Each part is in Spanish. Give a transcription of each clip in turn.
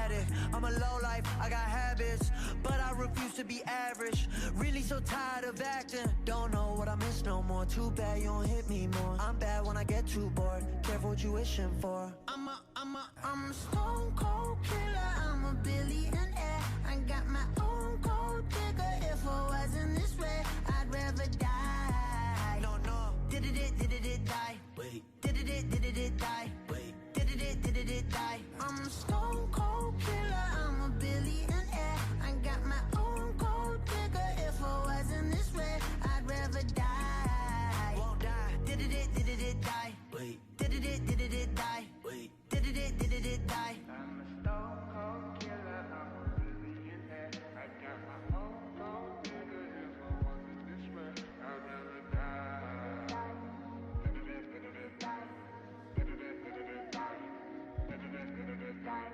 addict. I'm a low life, I got habits, but I refuse to be average. Really so tired of acting, don't know what I miss no more. Too bad you don't hit me more. I'm bad when I get too bored, careful what you wishing for. I'm a stone cold killer, I'm a billionaire. I got my own gold digger. If I wasn't this way, I'd rather die. No, did it die? Wait, did it die? Wait, did it die? I'm a stone cold killer, I'm a billionaire. I got my own gold digger. If I wasn't this way, I'd rather die. Won't die. Did it die? Wait, did it die? Wait, did it die? I'm a stone cold killer, I'm a billionaire. I got my own gold digger. If I wasn't this way, I'd rather die. Did it die? Did it die? Did it die?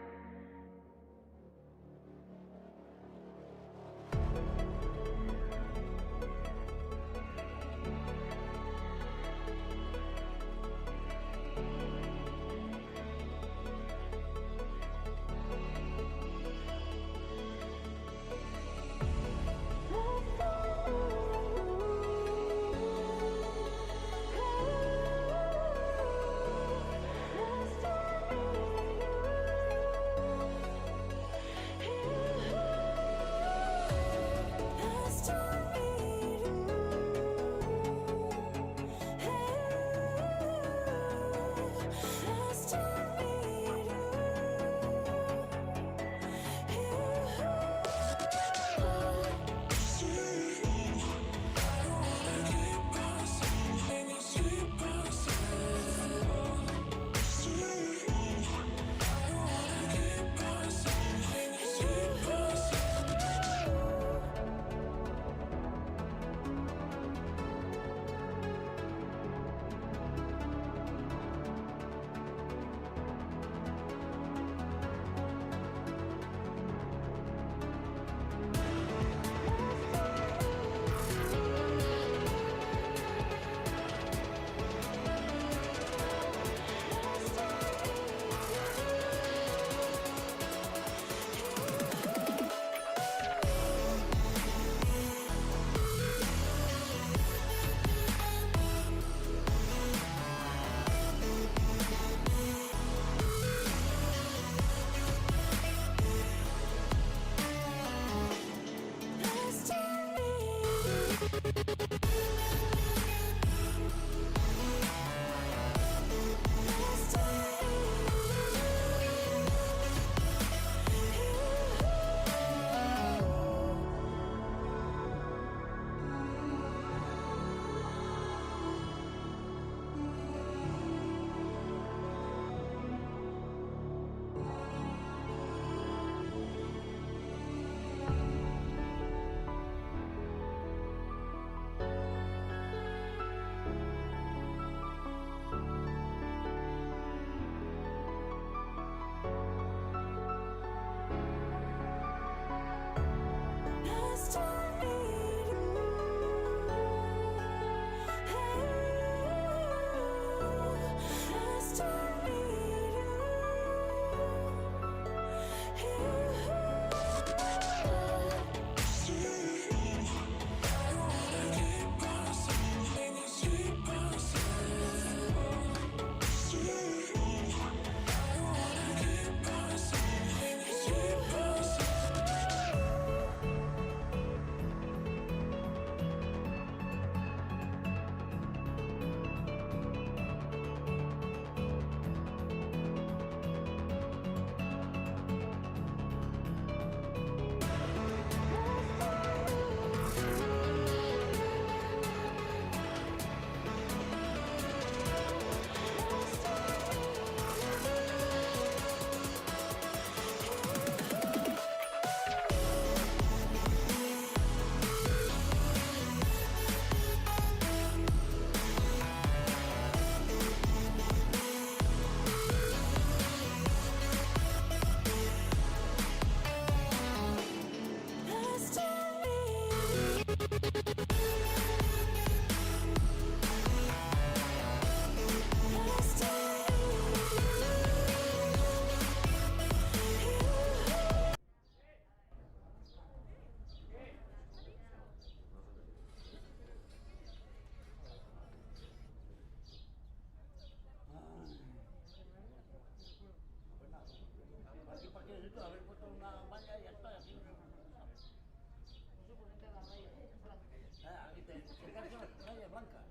Aquí te cargas las rayas blancas.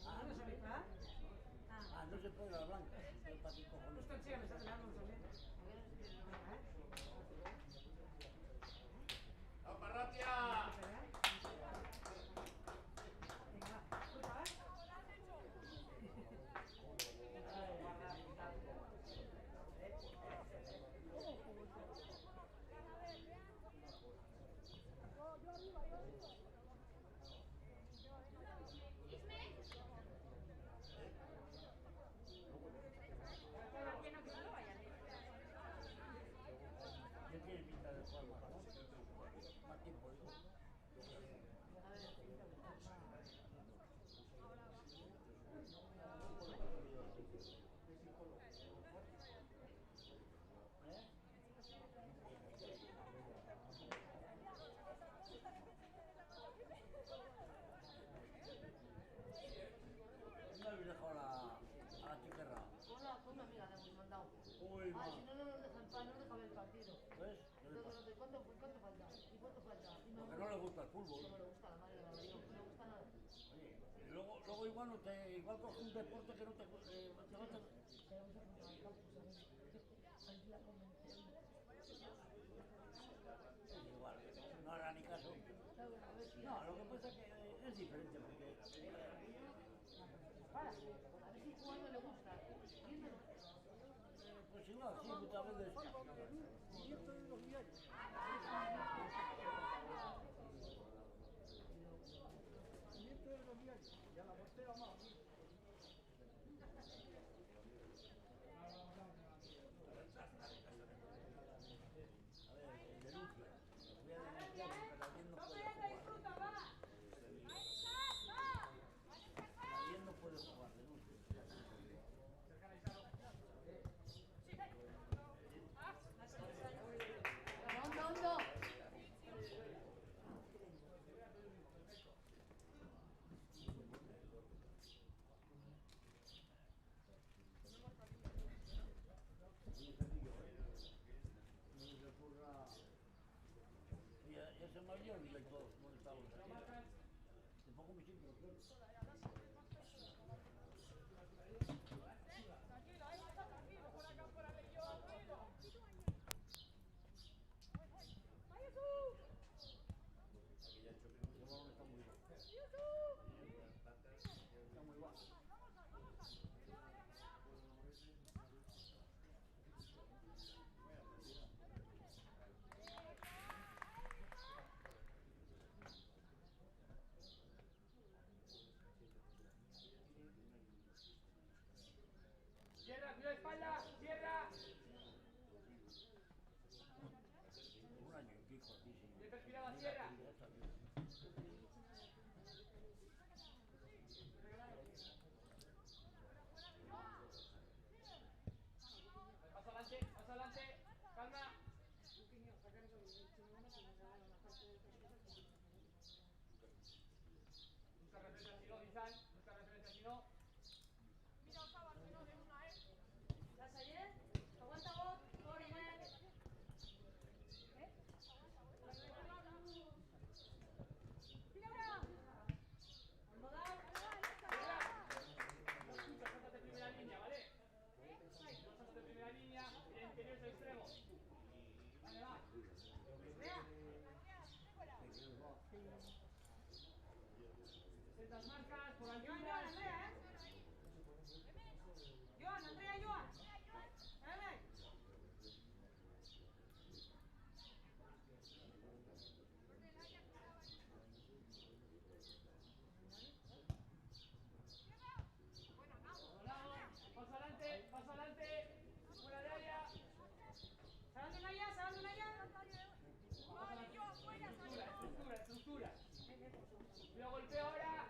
¿No se ve clar? No se puede la blanca. ¿Para qué cojones? Esto sí, me está pegando un solito. ¡La parroquia! Venga, escucha, ¿eh? ¿Qué tiene pinta de juego? Más tiempo, digo. ¿Dónde habéis dejado a la chiquerra? Con una amiga le hemos mandado. Uy, ma. Si no, no nos deja en paz, no nos deja ver el partido. ¿Ves? ¿Qué le pasa? ¿Cuánto falta? ¿Y cuánto falta? Y Porque no le gusta el fútbol. no le gusta la madre de la María, no le gusta nada. Oye, y luego igual igual coge un deporte que no te va a Pero vamos a juntar al campus, ¿sabes? Aquí la convención. igual, no hará ni caso. A ver si... No, lo que pasa es que es diferente porque Para, a ver si jugando le gusta. Viéndolo. pues igual, sí, muchas veces. A ver, denuncia. Voy a denunciar porque también no puede jugar. También no puede jugar, denuncia. ¡Hondo! Ya se me había olvidado todo, no estábamos aquí. Tampoco me siento claro. Tranquilo, ahí está tranquilo, por acá, por arriba, tranquilo. ¡Ay, Jesús! El balón está muy bajo. Está muy bajo. ¡Cierra, cuidado espalda! ¡Cierra! Un año y pico aquí, sí. ¡Bien perfilada, cierra! Paso adelante, calma. Busca referencia si no, Dizan, busca referencia si no. Mira, Osaba, si no, de una, ¿Estás ayer? Aguanta vos, corre, ¡Mira, mira! No escucha, sáltate primera línea, ¿vale? No sáltate primera línea, el interior es el extremo. Vale, va. Estas marcas por alturas. Joan, Andrea, Joan. Ven. Paso adelante, fuera de área. Salando Naya, salando Naya. Vale, yo afuera, Estructura. Cuidado, golpeo ahora.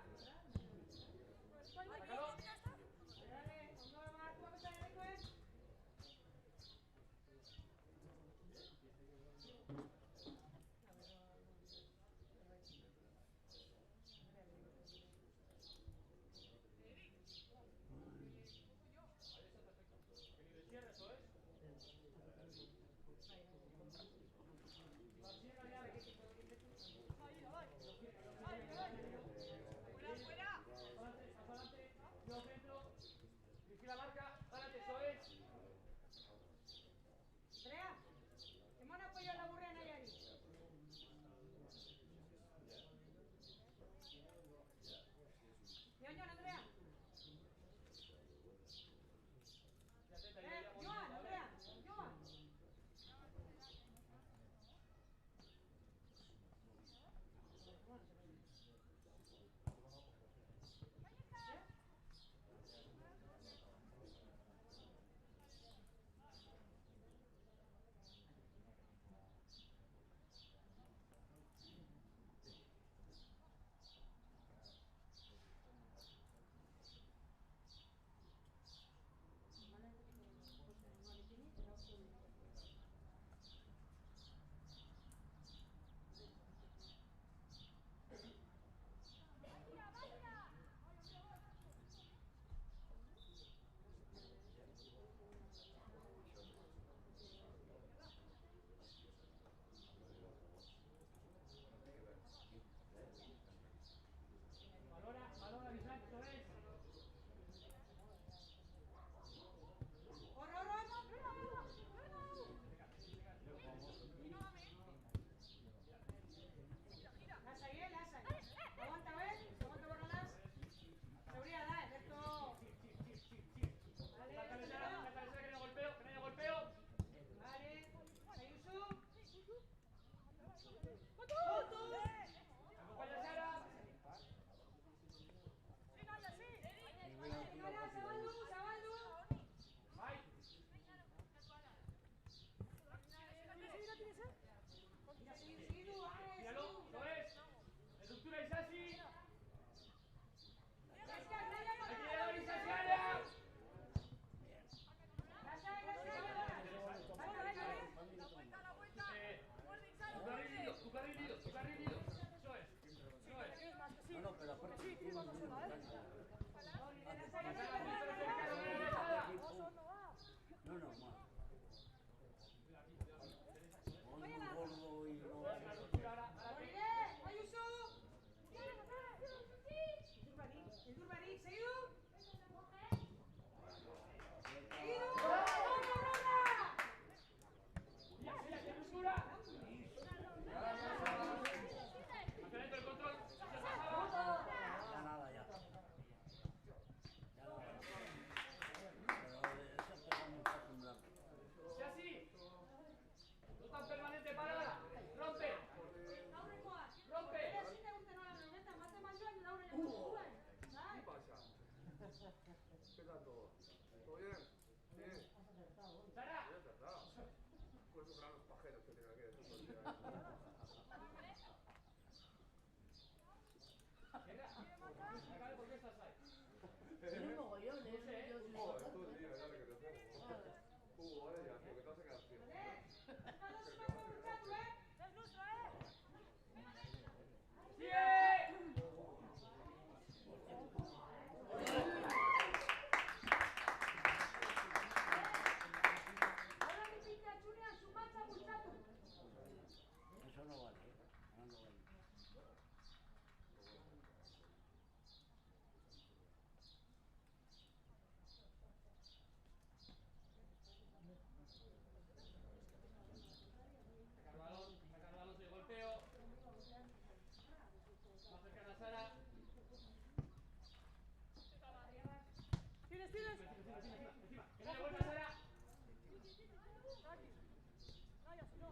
Míralo, ¿lo ves? Estructura Isasi. Hay que llegar a Isasi área. Tu carril lío. Eso es. No, no, pero aparte tú no tienes que no, no, más. Muy gordo y no. Ya nada, ya. Ya nada. Pero eso empezamos a acostumbrar. Sea así. No tan permanente parada. Rompe. ¿Qué tal todo? ¿Todo bien? Sí. Sara. Bien acertado. Por esos granos pajeros que tienen aquí de todo el día. ¿Por qué estás ahí? Tiene un mogollón, No sé. yo Joder, todo el día, ya de que te hacemos. Vale, ya, tío, que te vas a quedar ciego. ¡Es nuestro, eh! ¡Sigue! Eso no vale, ¿eh? No, no vale. Saca el balón de golpeo. Más cercana a Sara. ¡Tienes! Encima. Que no le vuelva a Sara. Vaya, si no.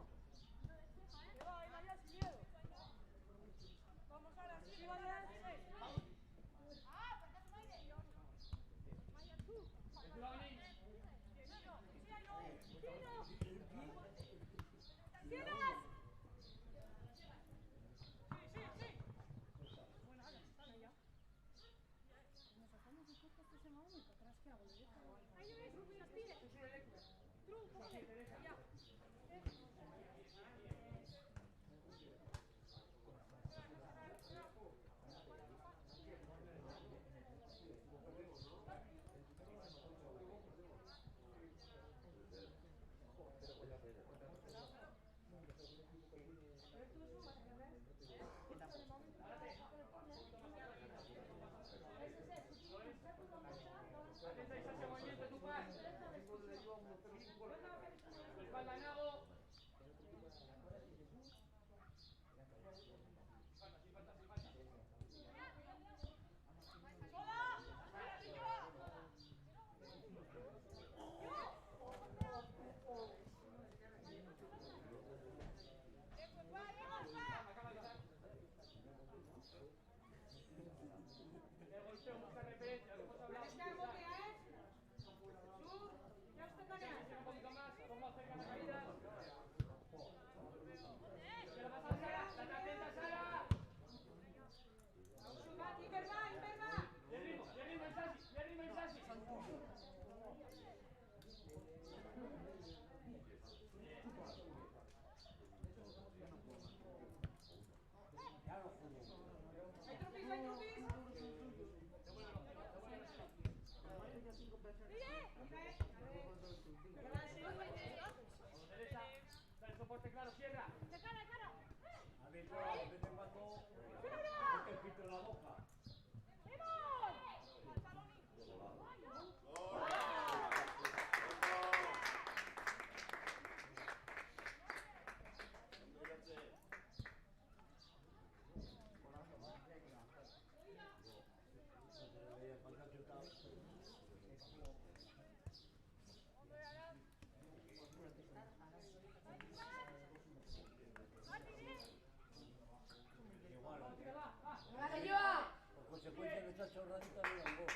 Que va, vaya sin miedo. Vamos ahora, sí, vaya. Ah, porque es Mayer. Mayer, tú. Encima, Benín. ¡Tienes! Ahí ves, las tires. Trunco, ya. Atenta Isasi al movimiento de tu par. Espalda en Nago. El golpeo busca referencia, lo que hemos hablado. Un poquito más, pongo cerca la caída. ¿Qué le pasa a Sara? ¡Estate atenta, Sara! Le ritmo, Isasi. Ya no juego. Derecha, dale soporte claro, cierra. ¡De cara! A ver, yo, de vez en cuando, mete el pito en la boca. Por consecuencia de esta chorradita de un gol.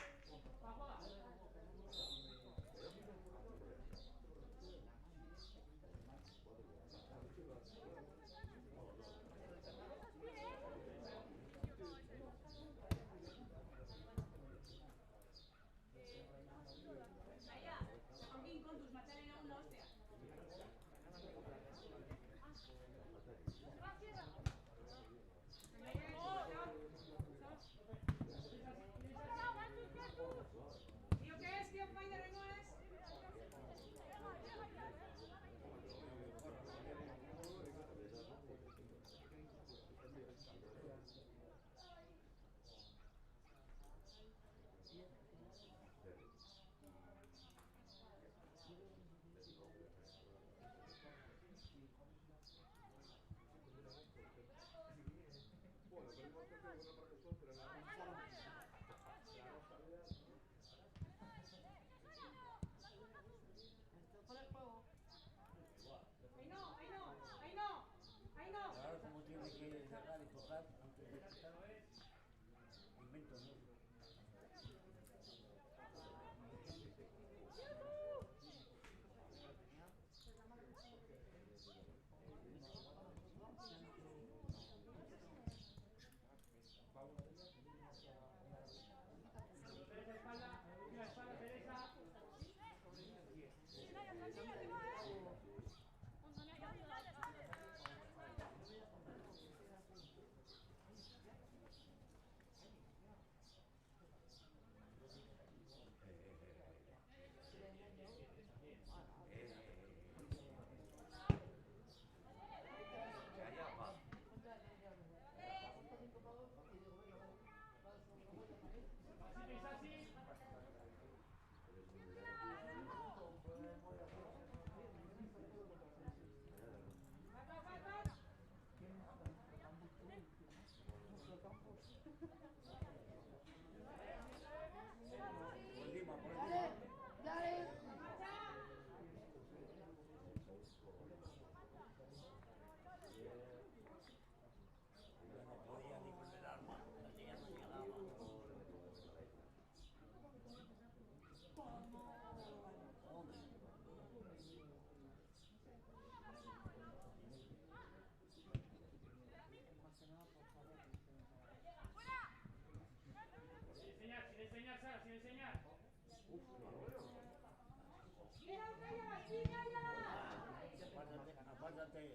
Quítate.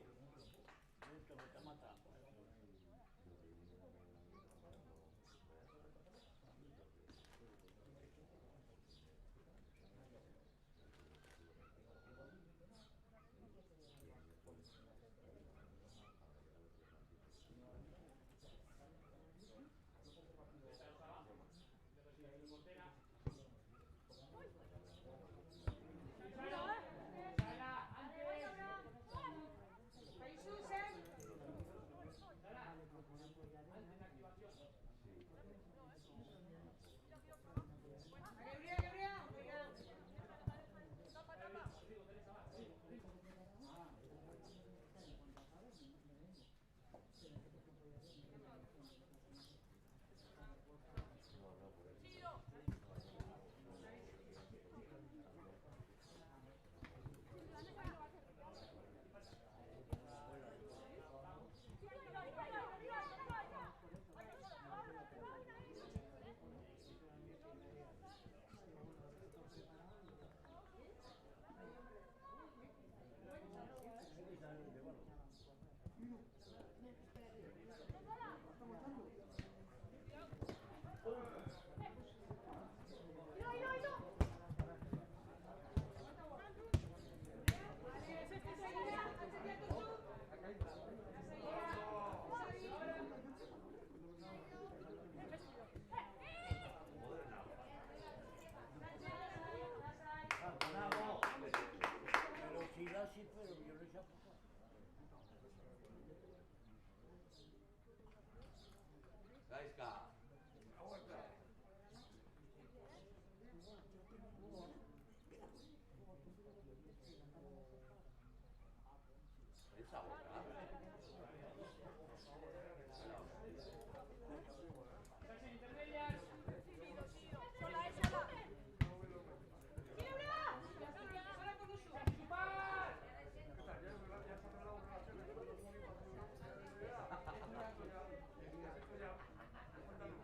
Esto me está matando. Sí, pero yo no sé. Gaiska. Aguanta. Esa boca. Intermedias. Sola, sola. Ya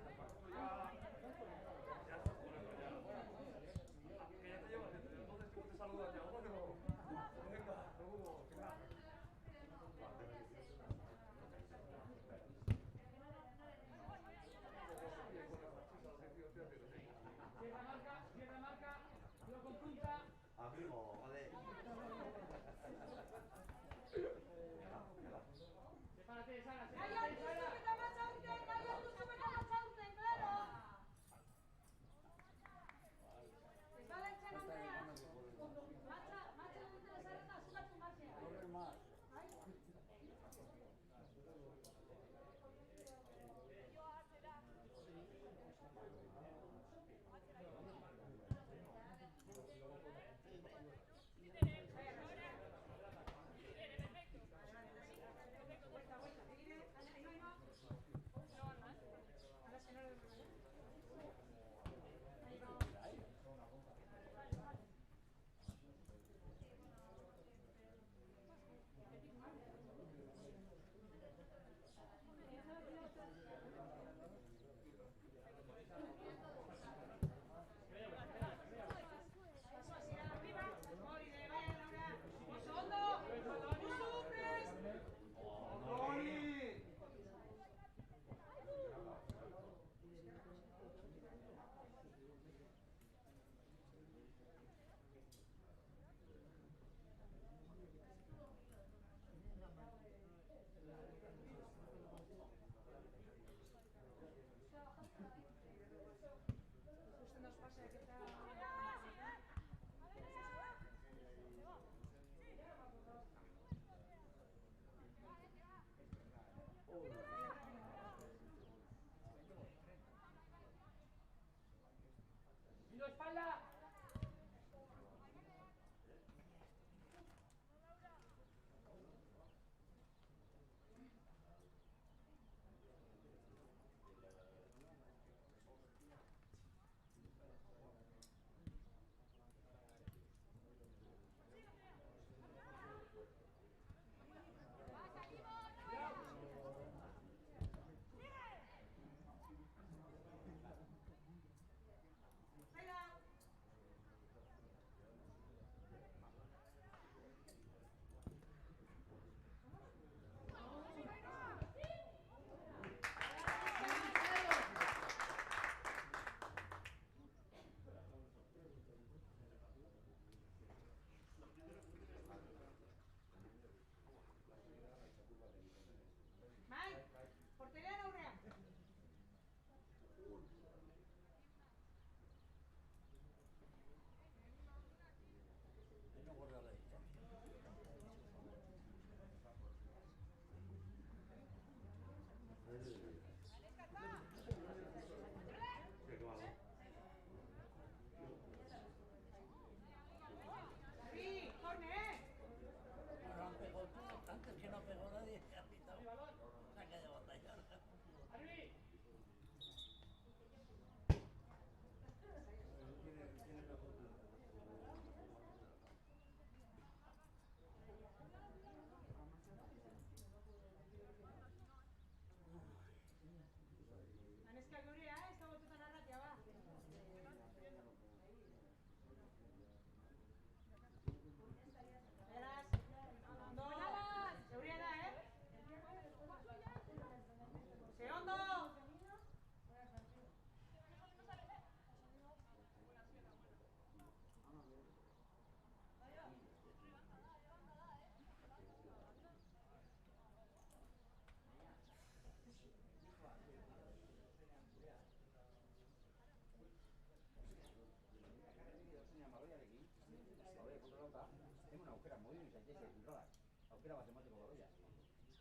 aukera bat emateko baloia.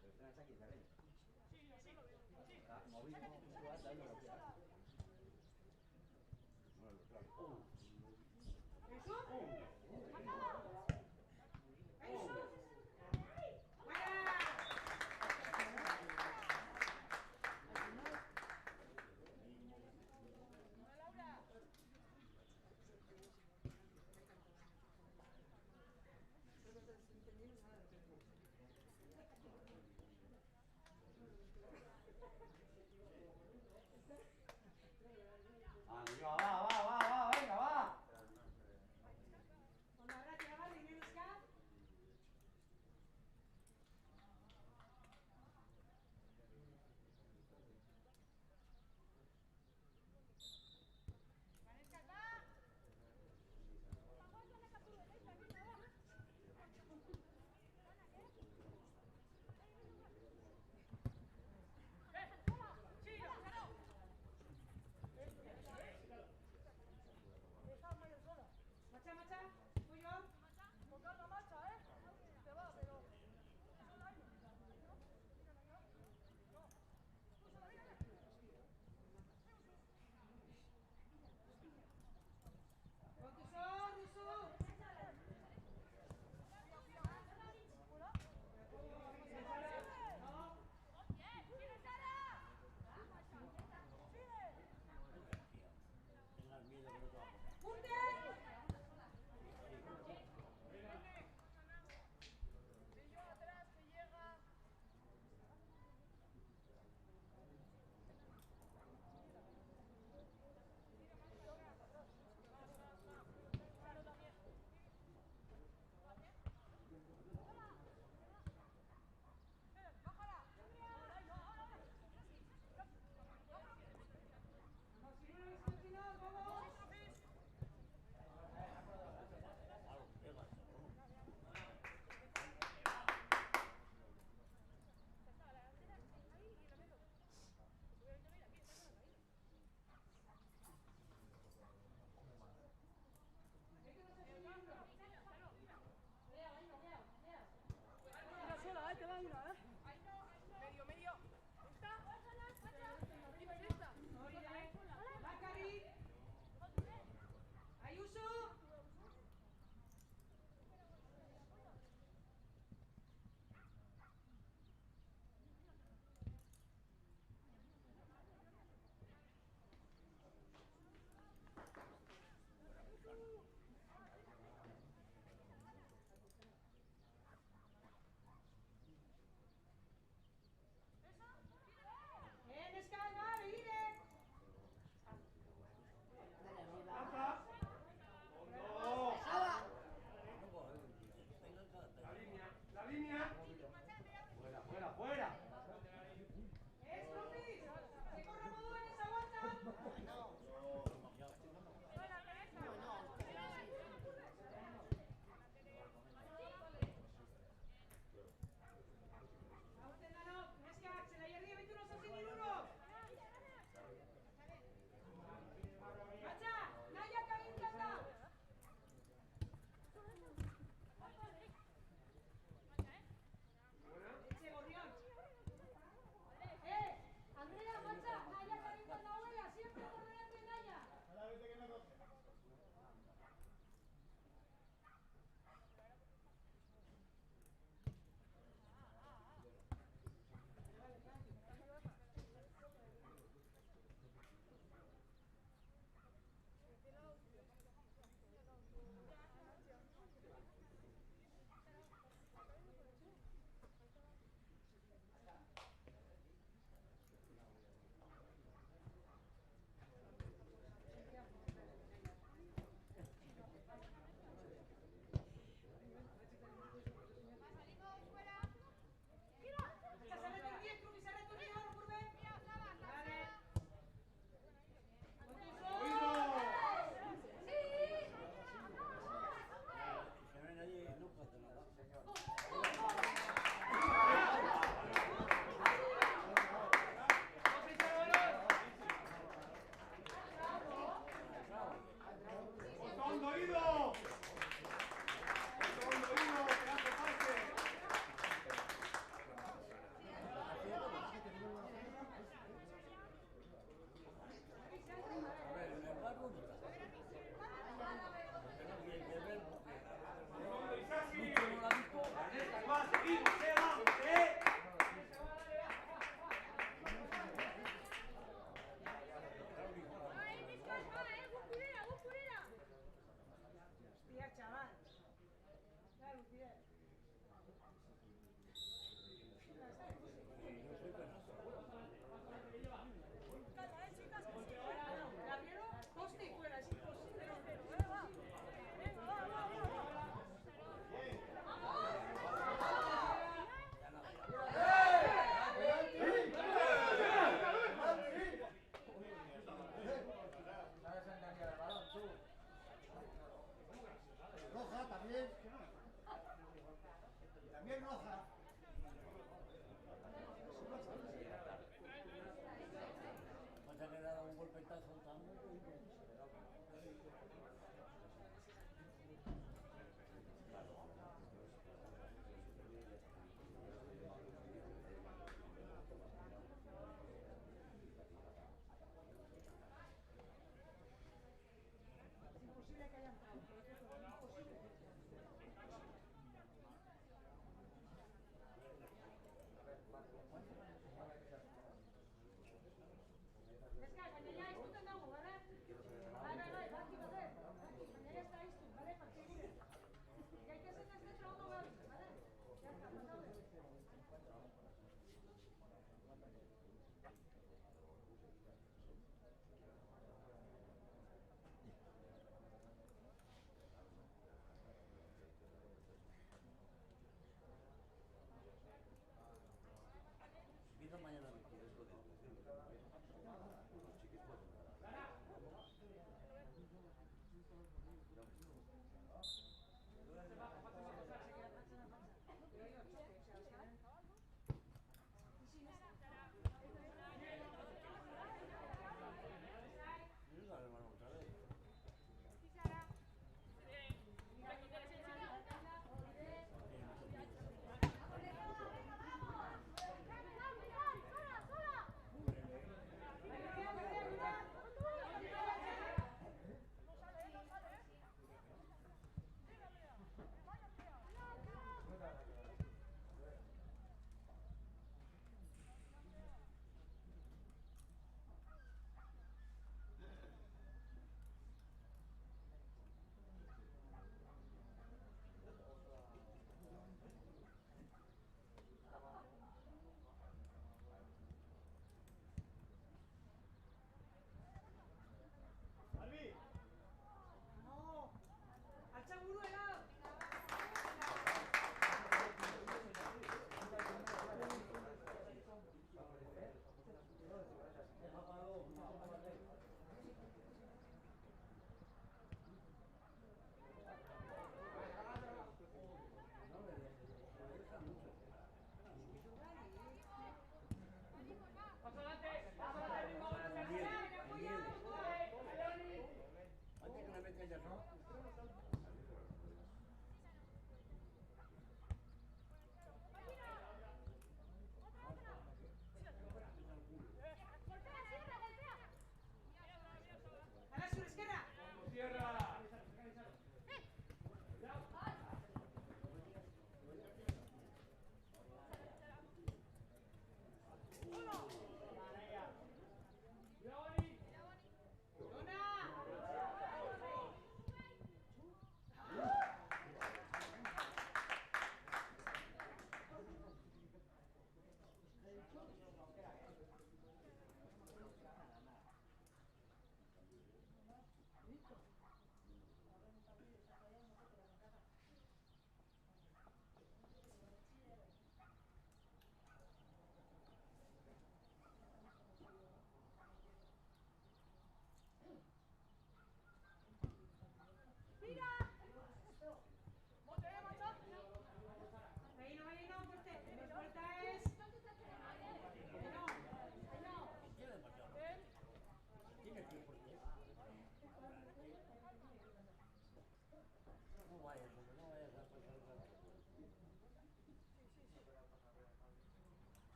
Pero estena txaki zerrein. Eta mobilismo puntua eta hori aukera. Bueno, claro. Eso? Eso? Fuera. Ah, venga, va, venga, va. Onda gratia bat, Ineluzka. Matxa, matxa, tuyo. Tocar la marcha, ¿eh? Te va, pero... Contusor, Rusu. No. ¡Punte! Pillo atrás, que llega... No, si no eres continuado, vamos. Una sola, te va una, Medio, medio. ¿Esta? ¿Esta? Bakari. Ayuso.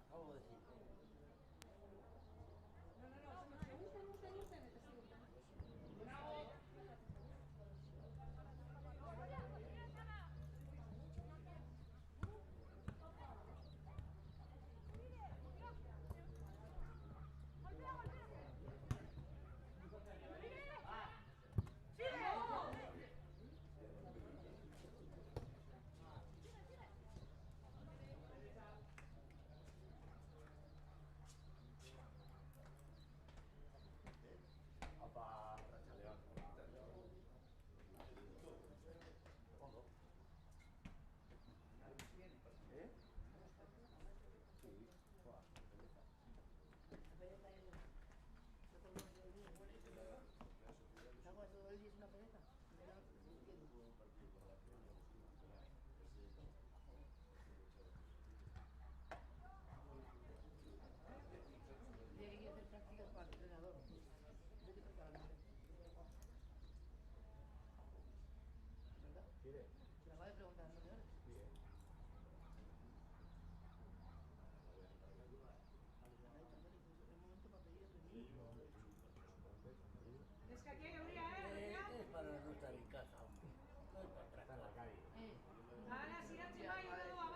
Acabo de decir. No, no, no, uten, eta zigur. Apa, Arratsaldeon. Ondo. ¿Eh? Sí, joa, belleza. Hago todo el día es una pereza. Tiene que ir a hacer prácticas para el entrenador. Yo te toca la ¿verdad? ¿Quiere? Se la va a preguntar, ¿no? Señores. Sí, ¿eh? El momento para pedir a pedir. Es que aquí hay euría, euría. Es para no estar en casa, hombre. No es para Está en atrás. la calle. Hala, siratzi bai, edo ba,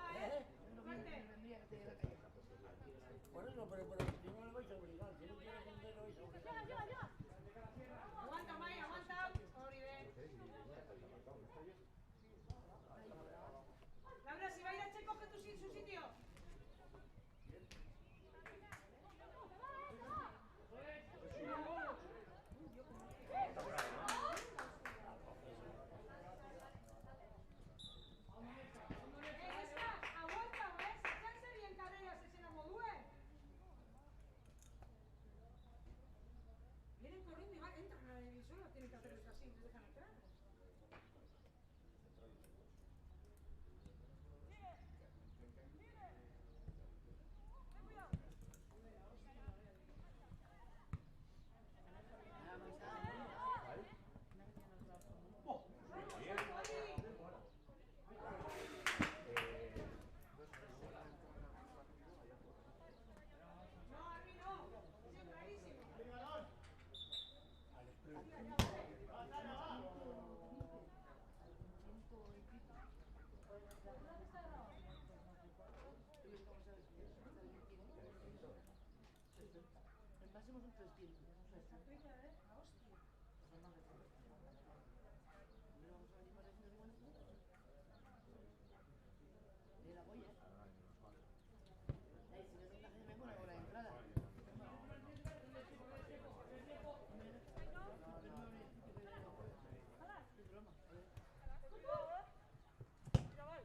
Lo Fuerte. vendría que te dé la calle. Por eso, pero si no le vais a obligar, si no quiere atender, lo vais a obligar. Aguanta, Mai, aguanta. Hori be. Laura, si va a ir a Che, coge su sitio. Neska, aguanta, sacarse bien carreras ese modue. Vienen corriendo y van, entran a la división, tienen que hacer esto así, les dejan entrar. No, Armi, no. Es clarísimo. Al Spurs. El máximo son 300. Esta tuya, la hostia. Pero vamos a venir para 150. De la polla. Si me toca hacerme una hora de entrada. Es broma. Chaval.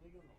Llegue uno.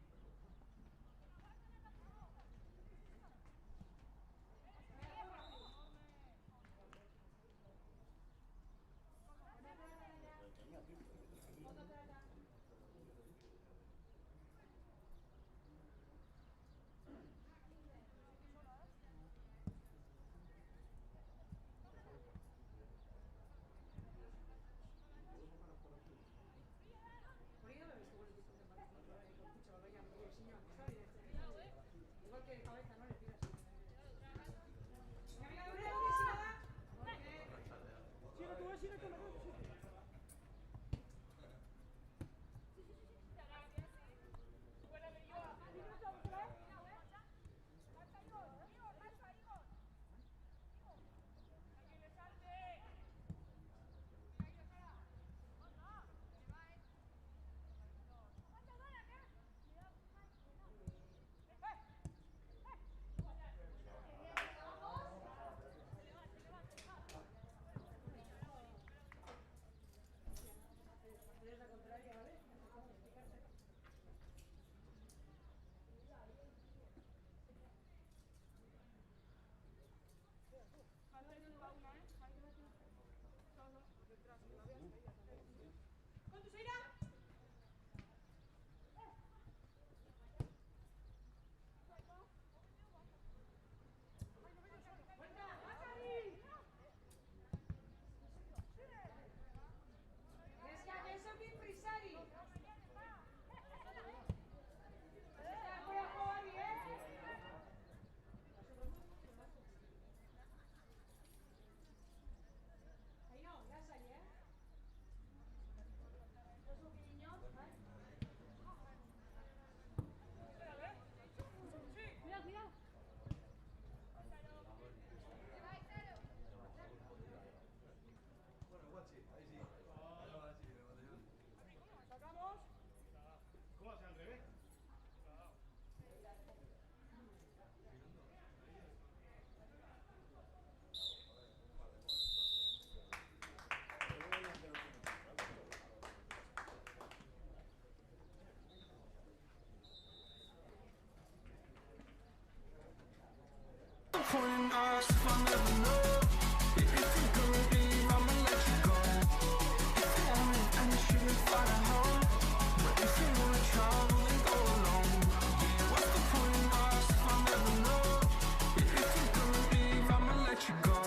Igual que de cabeza, no le tiras. Venga, venga, venga, que si nada. Sigue tú, sigue tú, sigue. Eres la contraria, ¿vale? ¡Con tu Seira! Que eso es bien frisari. Voy a jugar bien. Ahí no, ya salí, ¿eh? Cuidado, cuidado. Bueno, guachi, ahí sí. Ahora sí, me batallón. Sacamos. ¿Cómo hace al revés? Putting us if I never know. If you're gonna leave, I'ma let you go. If you want it and you shouldn't find a home. But if you wanna travel, then go alone. Yeah, what's the point in us if I never know? If you're gonna leave, I'ma let you go.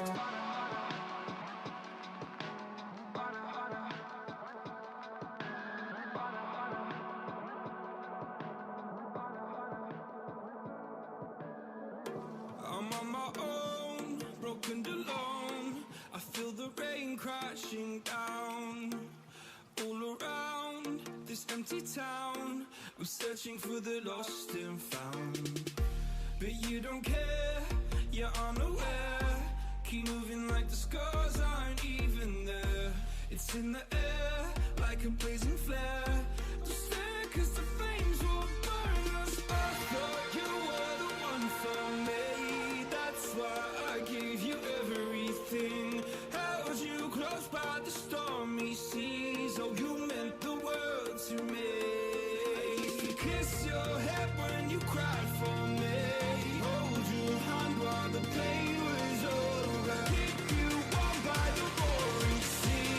I'm on my own, broken alone. I feel the rain crashing down all around this empty town. I'm searching for the lost and found, but you don't care, you're unaware. Keep moving like the scars aren't even there. It's in the air like a blazing flare. Just stare 'cause the flames will burn us. I thought you were the one for me. That's why I gave you everything. Held you close by the stormy seas. Oh, you meant the world to me. I used to kiss your head when you cried for me. Hold your hand while the pain was over. Keep you warm by the roaring sea.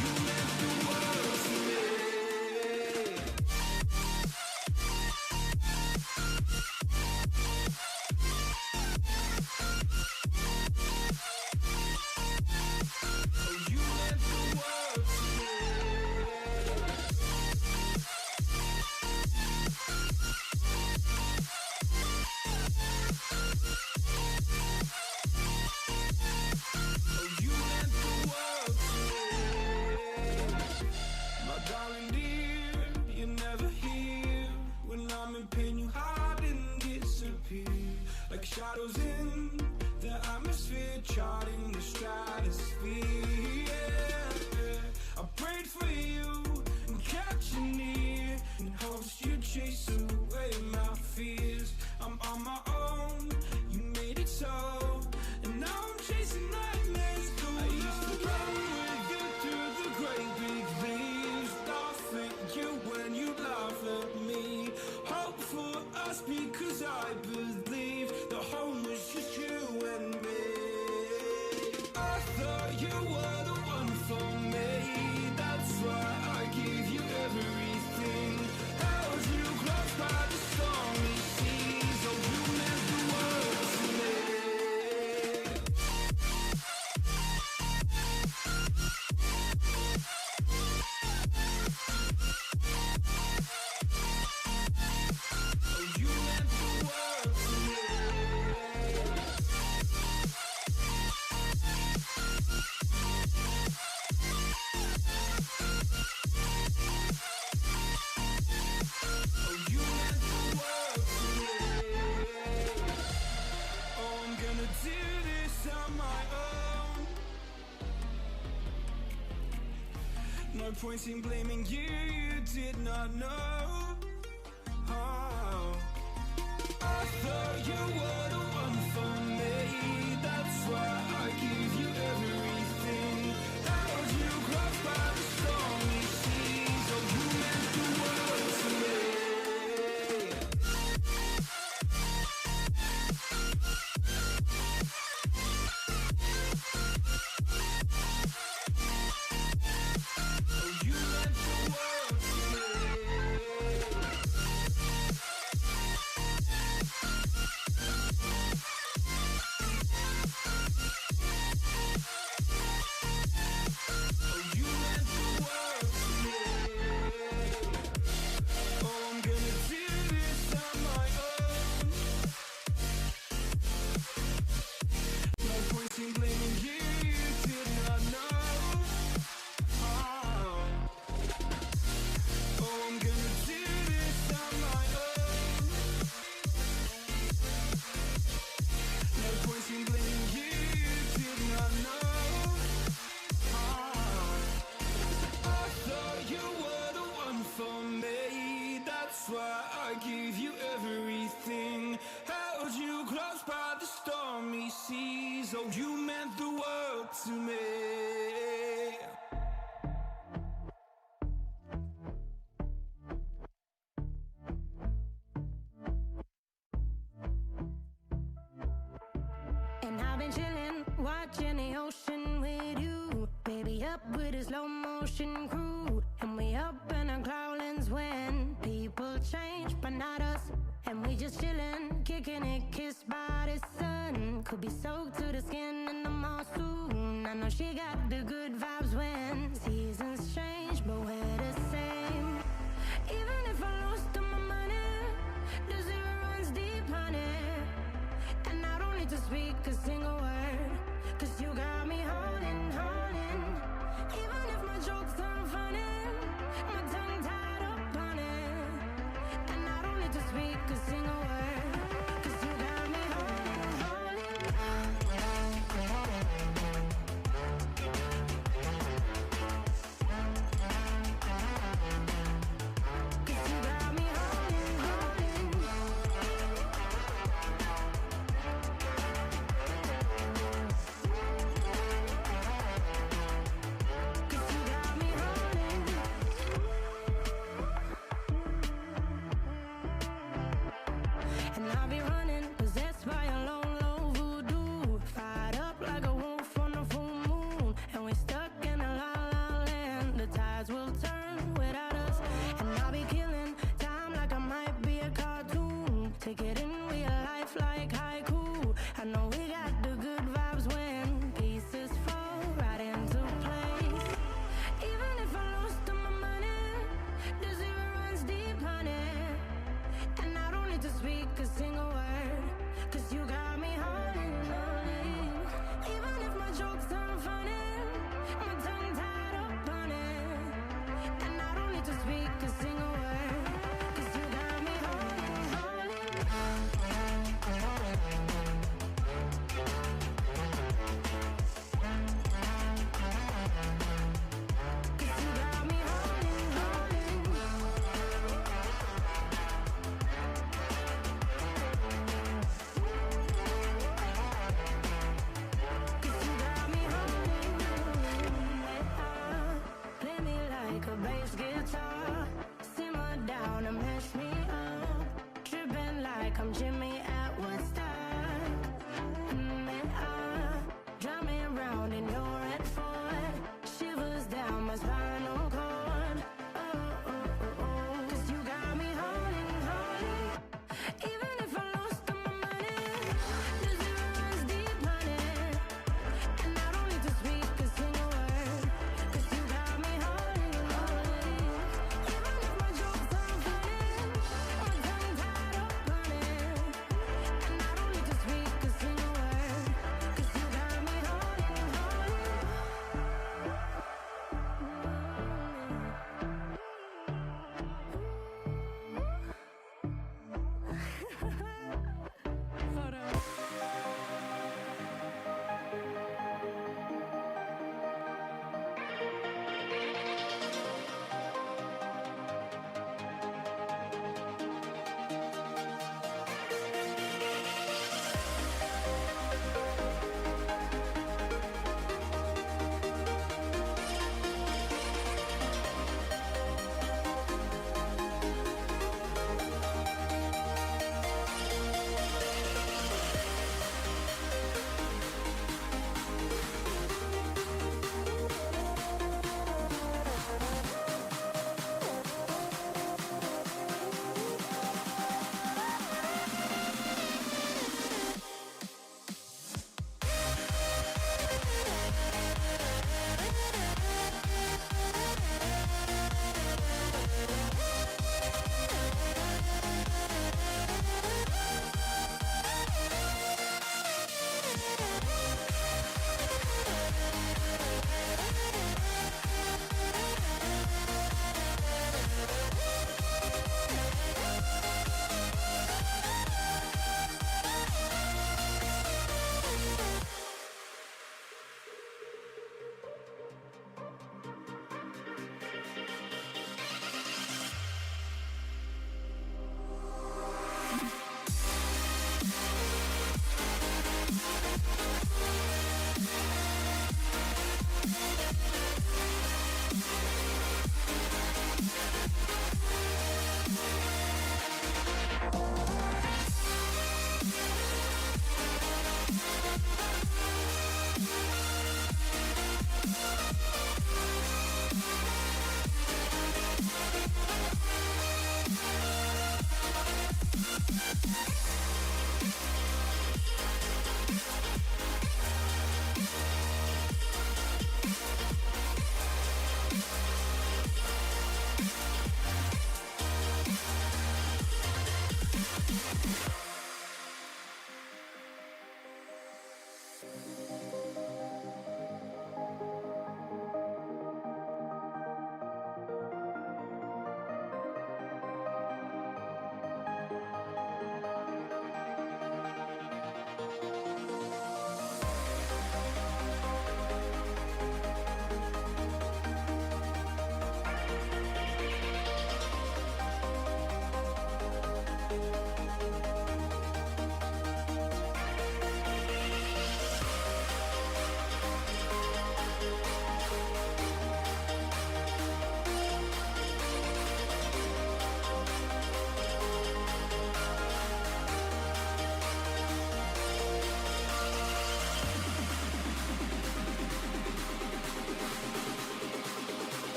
You meant the world to me. Oh, you meant the world to me. Oh, you meant the world to me. My darling dear, you're never here. When I'm in pain, you hide and disappear. Like shadows in the atmosphere, charting the stratosphere. Yeah. I prayed for you and kept you near, in hopes you'd chase away my fears. I'm on my own, you made it so, and now I'm chasing nightmares. I used to run with you through the great big leaves, laugh at you when you laugh at me. 'cause I believed the home was just you and me. I thought you were the one for me. That's why I gave you everything. Held you close by the stormy seas. Oh, you meant the world to me. Oh, you meant the world to me. Oh, you meant the world to me. Oh, I'm gonna do this on my own. No point in blaming you, you did not know. Oh, I thought you were the one for me. That's why I gave you everything. Held you close by the stormy seas. Oh, you meant the world to me. Oh, you meant the world to me. Oh, you meant the world to me. Oh, I'm gonna do this on my own. No point in blaming you, you did not know. Oh, I'm gonna do this on my own. No point in blaming you, you did not know. I thought you were the one for me. That's why I gave you everything. Held you close by the stormy seas. Oh, you meant the world to me. And I've been chillin', watching the ocean with you. Baby, up with a slow motion crew. And we up in our cloudlands when people change, but not us. And we just chillin', kicking it, kissed by the sun. Could be soaked to the skin in the mall soon. I know she got the good vibes when seasons change, but we're the same. Even if I lost all my money, the zero runs deep, honey. And I don't need to speak a single word, 'cause you got me holding, holding. Even if my jokes aren't funny, my tongue tied up on it. And I don't need to speak a single word, 'cause you got me holding, holding. 'Cause you got me holding, holding. 'Cause you got me holding. And I'll be running, possessed by a low, low voodoo. Fired up like a wolf on a full moon. And we're stuck in a la la land. The tides will turn without us. And I'll be killing time like I might be a cartoon. Take it in real life like haiku. I know we got the good vibes when pieces fall right into place. Even if I lost all my money, the zero runs deep, honey. And I don't need to speak a single word, 'cause you got me holding, holding. Even if my jokes aren't funny, my tongue tied up on it. And I don't need to speak a single word, 'cause you got me holding, holding. 'Cause you got me holding, holding. 'Cause you got me holding. Play me like a bass guitar.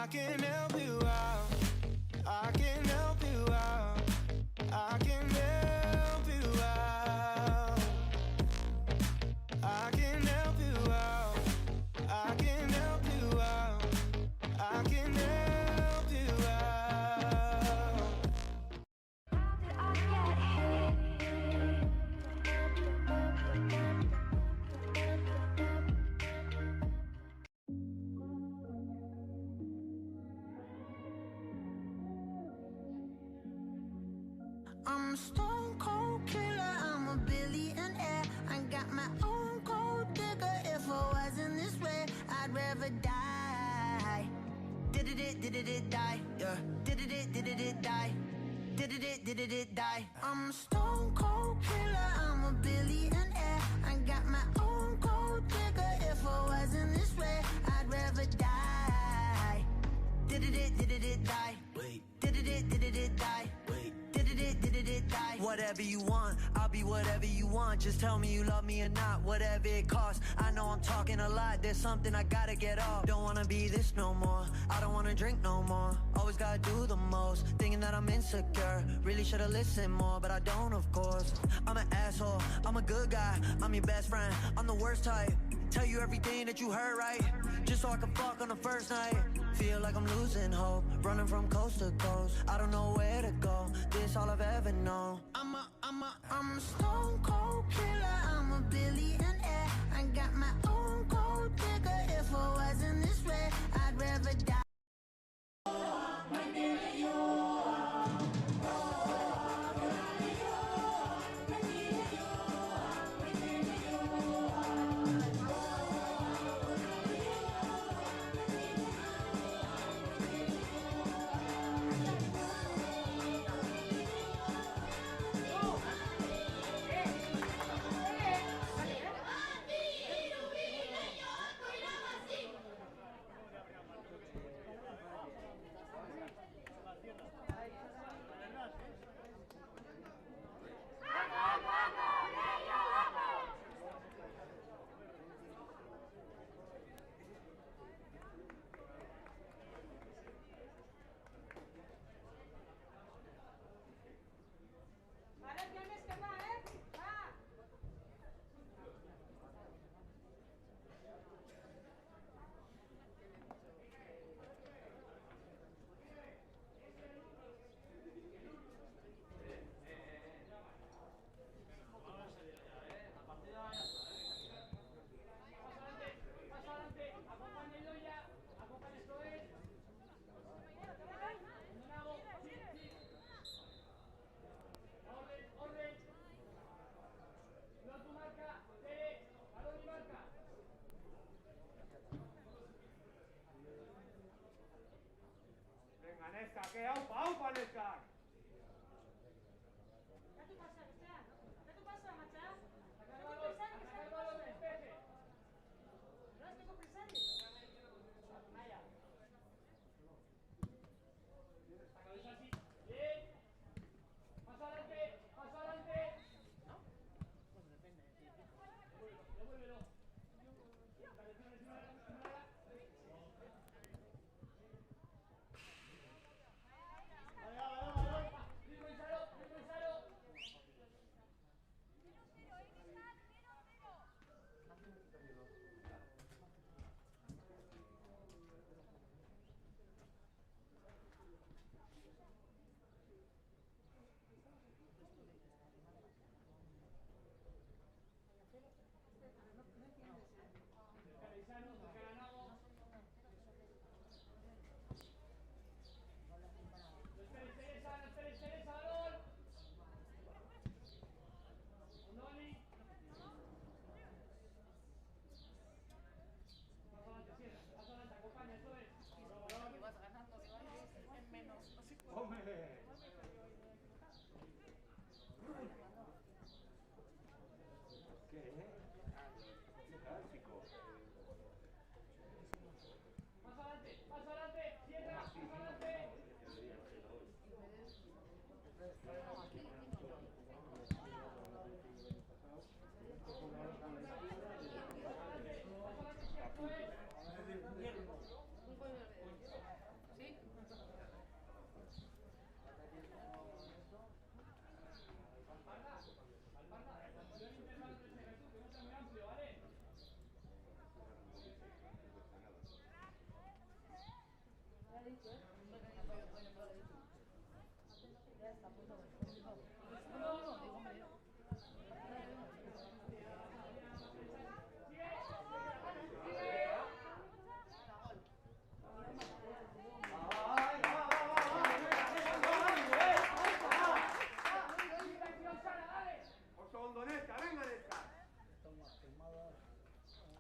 I can help you out. I can help you out. I can help you out. I can help you out. I can help you out. I can help you out. I'm a stone cold killer, I'm a billionaire. I got my own gold digger. If I wasn't this way, I'd rather die. Did it die? Yeah. Did it die? Did it die? I'm a stone cold killer, I'm a billionaire. I got my own gold digger. If I wasn't this way, I'd rather die. Did it die? Wait. Did it die? Wait. Did it die? Whatever you want, I'll be whatever you want. Just tell me you love me or not, whatever it costs. I know I'm talking a lot, there's something I gotta get off. Don't wanna be this no more, I don't wanna drink no more. Always gotta do the most, thinking that I'm insecure. Really should've listened more, but I don't of course. I'm an asshole, I'm a good guy, I'm your best friend, I'm the worst type. Tell you everything that you heard right, just so I can fuck on the first night. Feel like I'm losing hope, running from coast to coast. I don't know where to go, this all I've ever known. I'm a stone cold killer, I'm a billionaire. I got my own gold digger. If I wasn't this way, I'd rather die.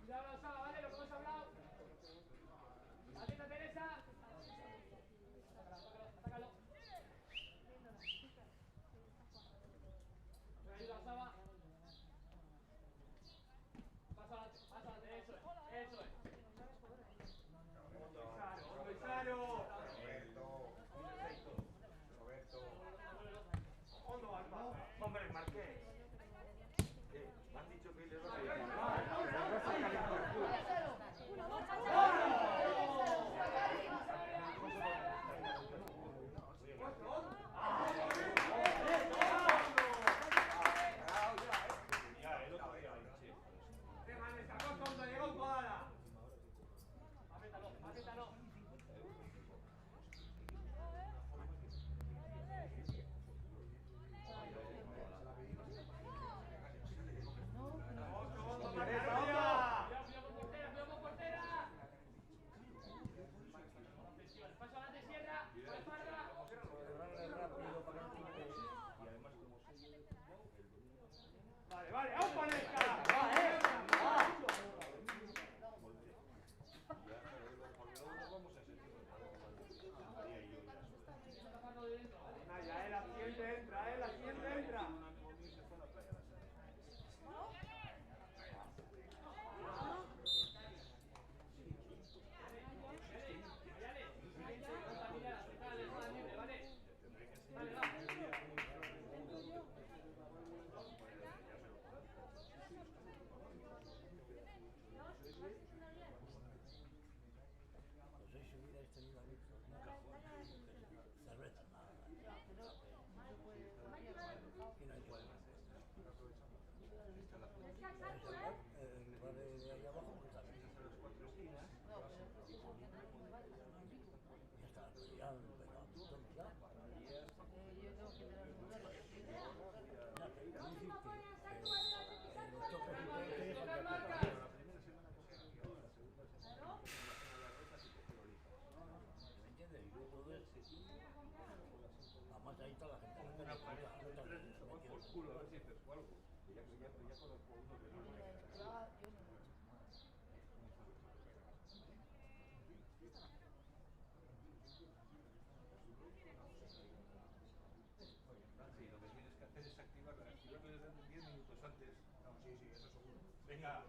Cuidado, Sala, ¿vale? Lo que hemos hablado. Atenta, Teresa. Atácalo. Ayuda, Saba. Paso adelante, eso es. Comisario. Roberto. Hondo al paso. Hombre, Marqués. Me han dicho que le vas a Apriétalo. Cuidado con portera. Paso adelante, Sierra. Con espalda. Vale, vamos con esta. La siguiente entra, la siguiente entra. Venga.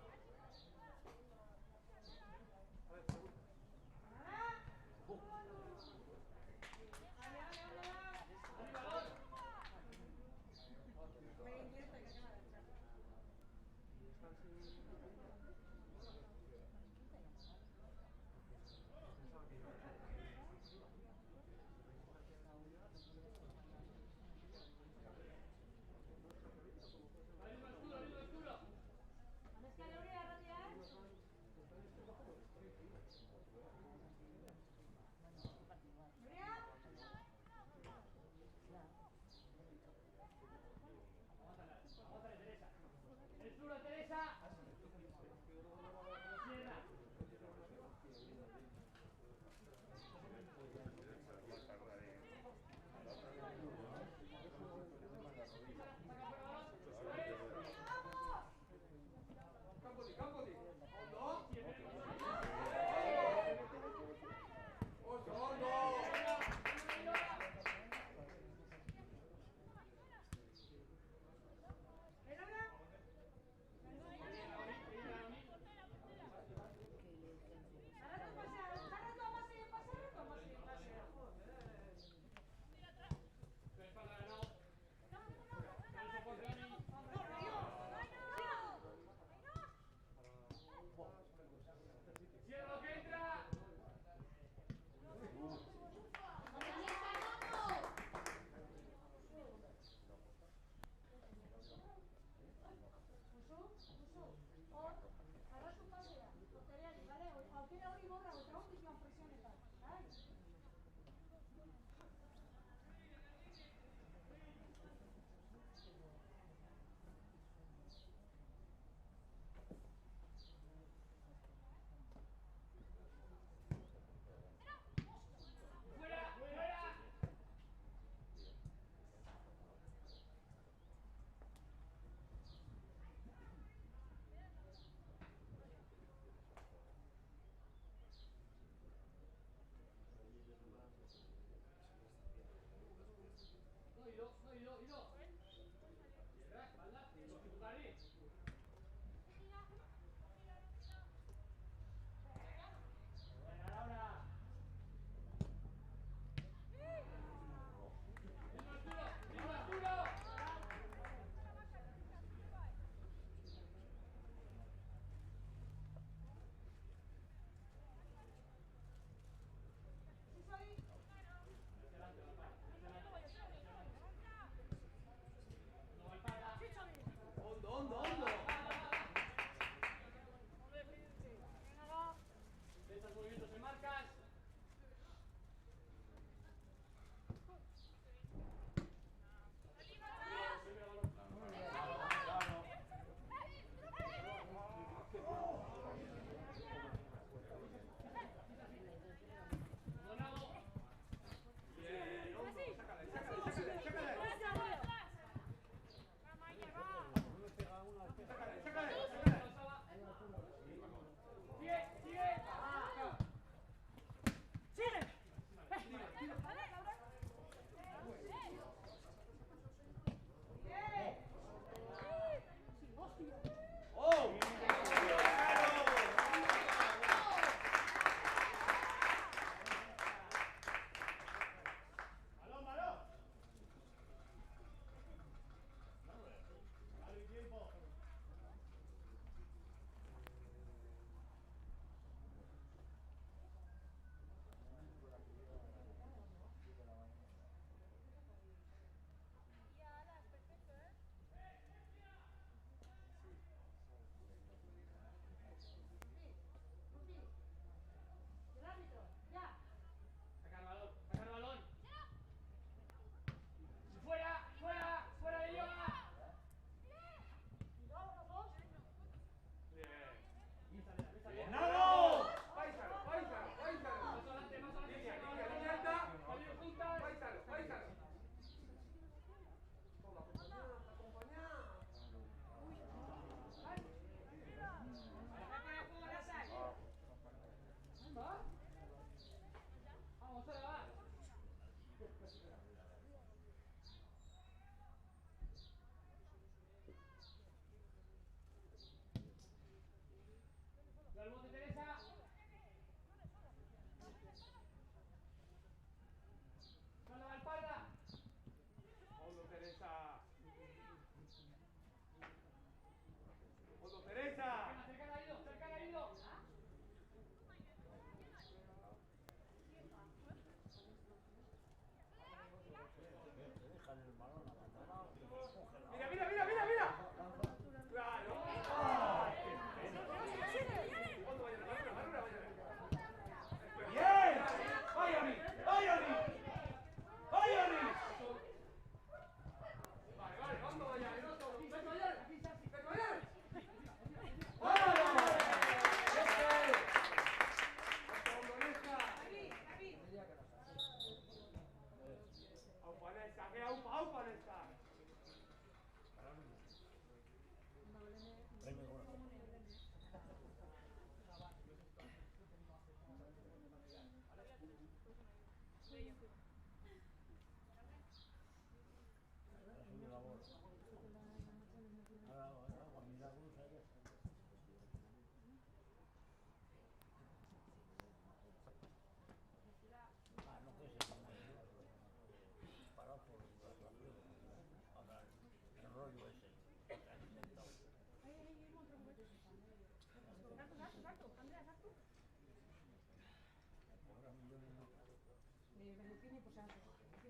Berlutini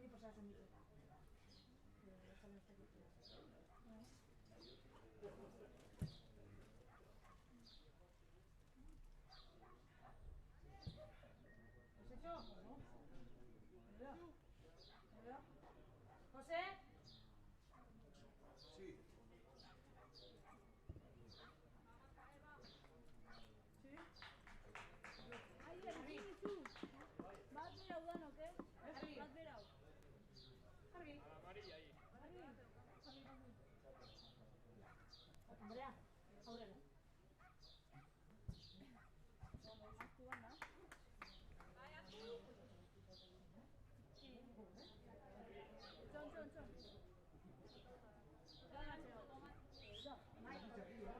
posadas un mito. ¿Has hecho? No. ¿Verdad? ¿José? Sí. Andrea, aurrera.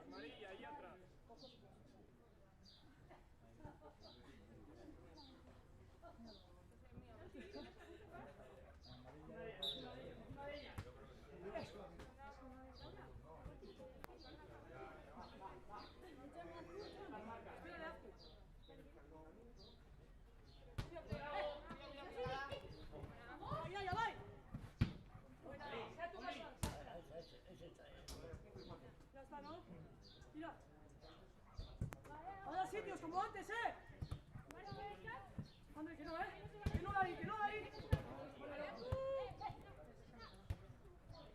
Amarilla, ahí atrás. Ya está, ¿no? Mira. Ahora sitios como antes, Ande, que no, que no ahí, que no ahí.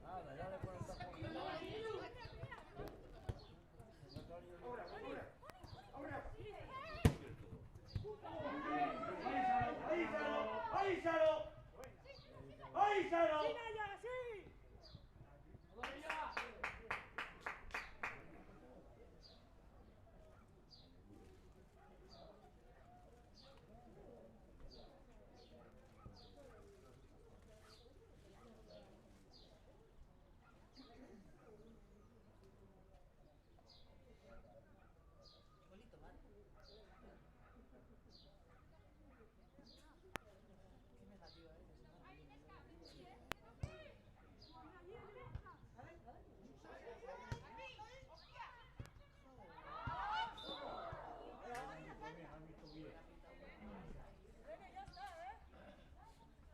Nada, ya le pueden estar comiendo. ¡Avísalo! ¡Sí, Naya, sí!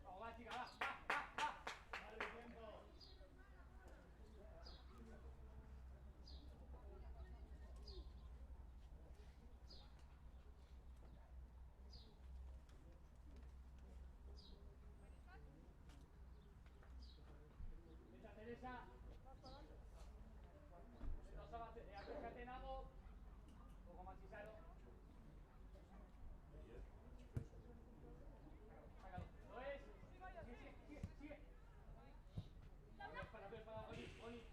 Vamos, va, chica, va. Teresa. Acércate en algo. Un poco más Isaro. Sácalo. ¿Lo es? Sigue. Para.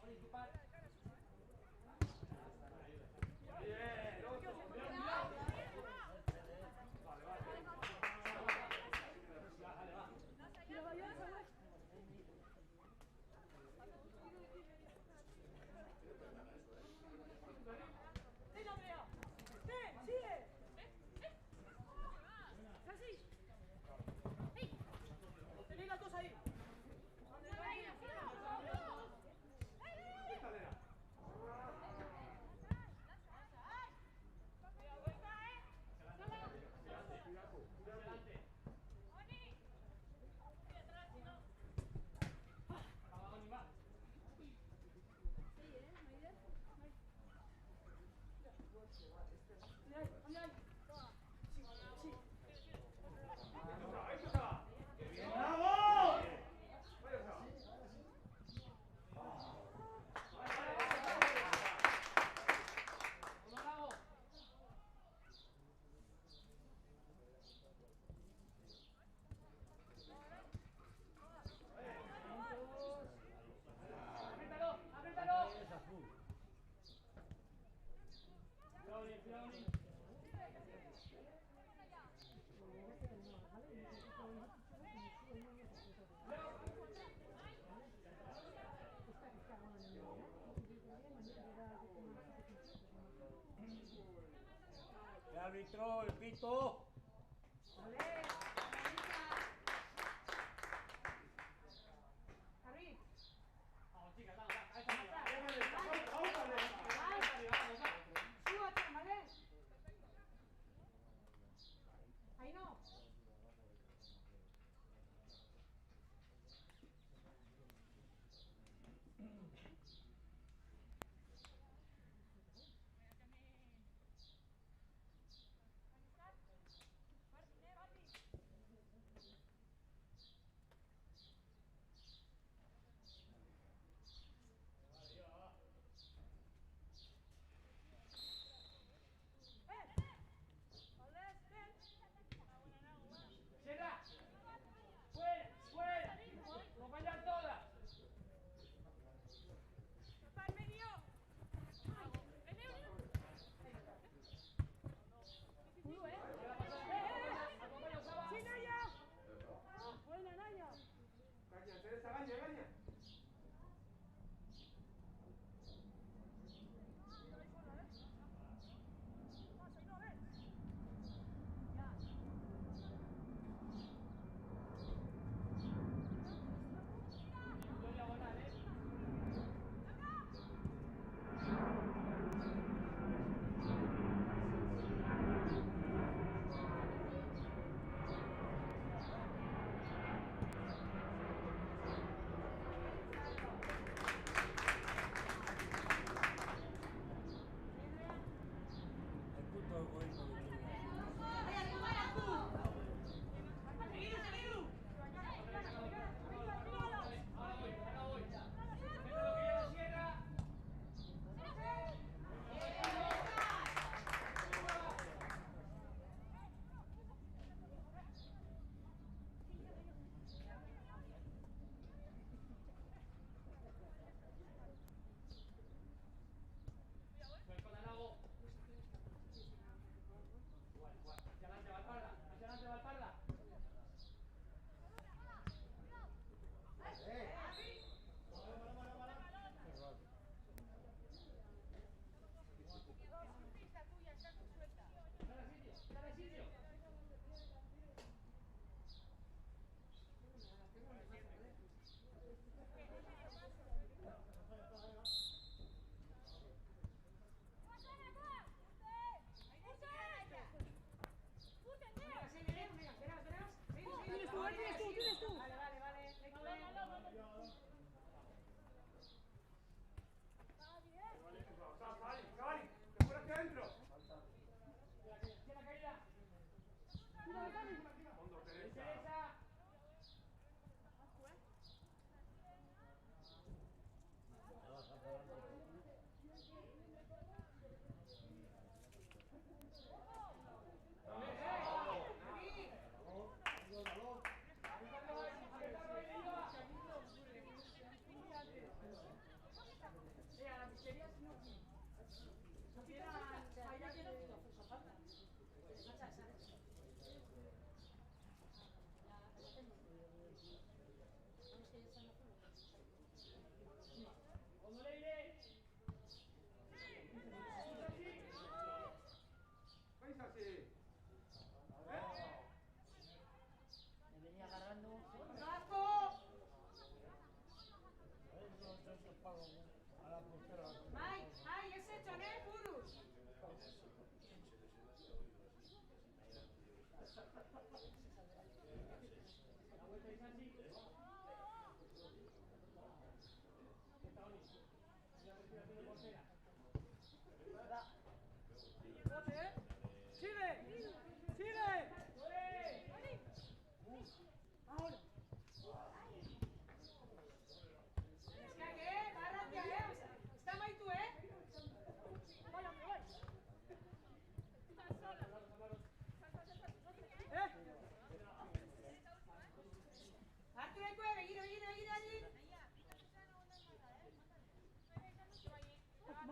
Oni, tu par. Bien, loco. ¡Sí, Andrea! ¡Sí, sigue! ¡Así! Tenéis las dos ahí. ¿Qué árbitro? El pito. Vamos, chicas, vamos, cabeza arriba.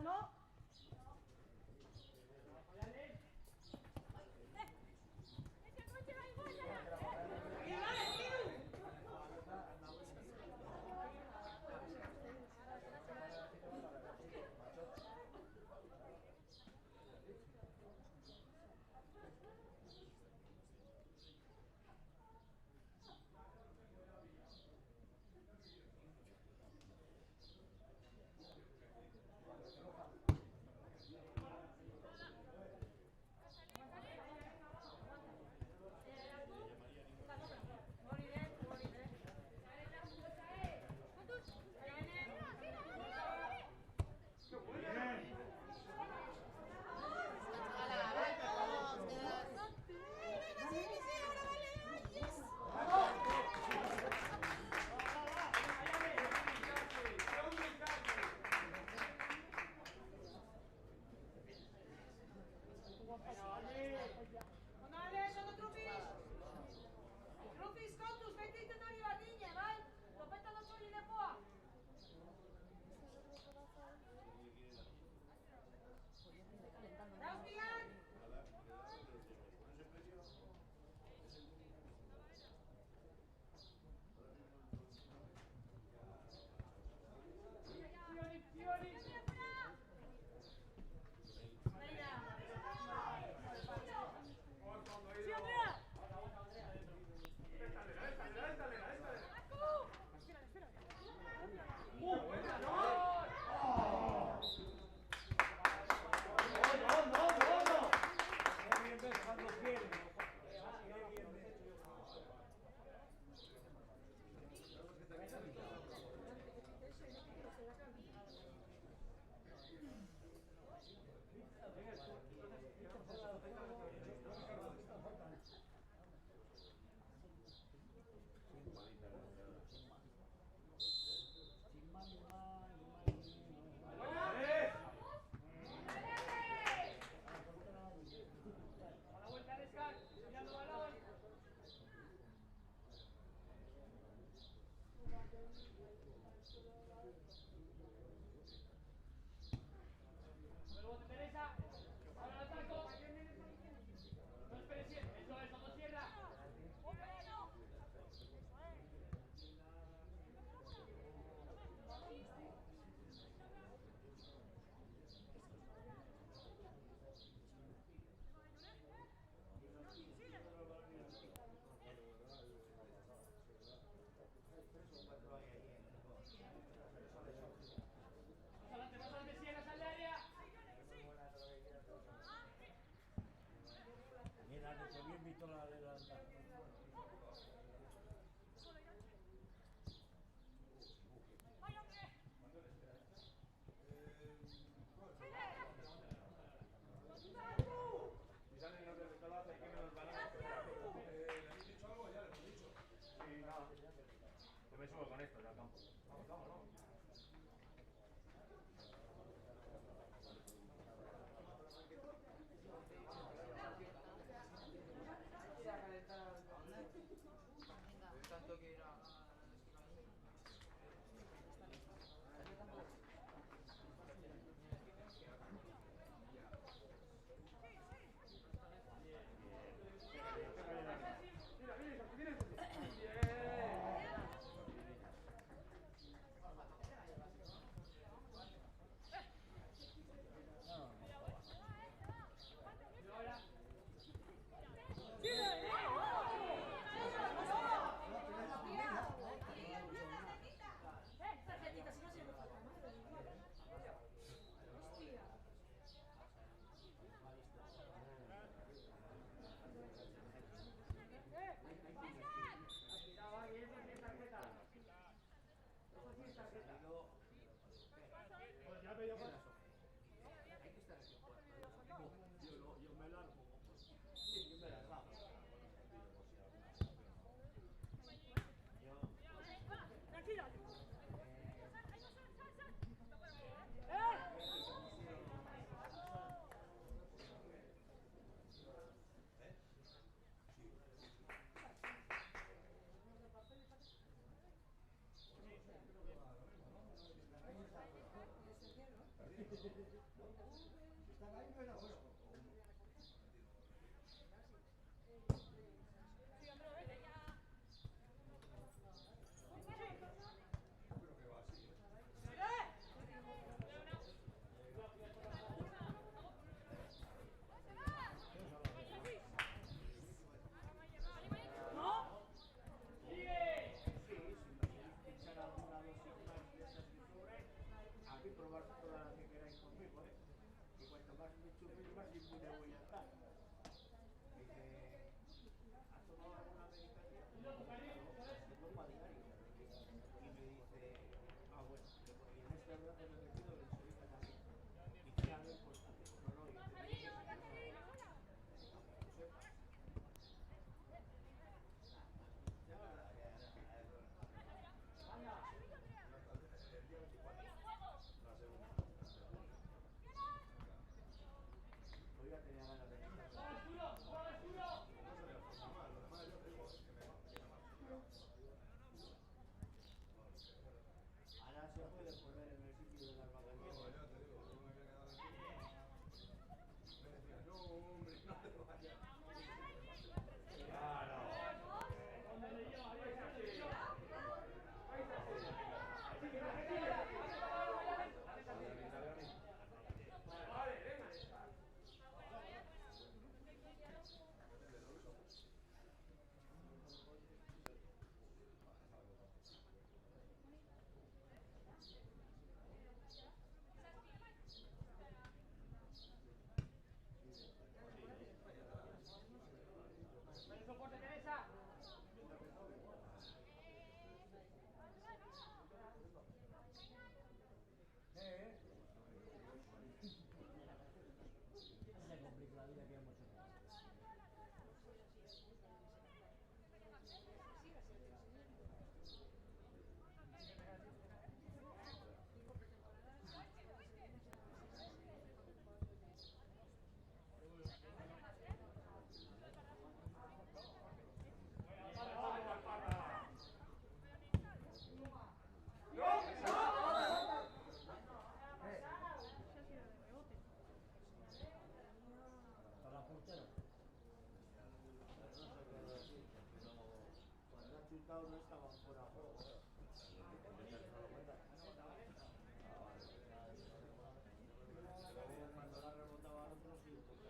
¿No? Están ahí, pero bueno. Aquí probar todas las que queráis conmigo, ¿eh? Y cuanto más me chupéis, más inmune voy a estar. Dice, ¿has tomado alguna medicación? No, toma diario. Y me dice, ah, bueno, y en este brazo me he metido la insulina también. Y ya lo importante. No, y te dice que no, para que lo sepas. Hoy ya tenía ganas de ahora se puede poner en el sitio de las vacaciones. No, hombre, no te vayas. No estaban fuera de juego. Cuando la remontaba al otro, sí, porque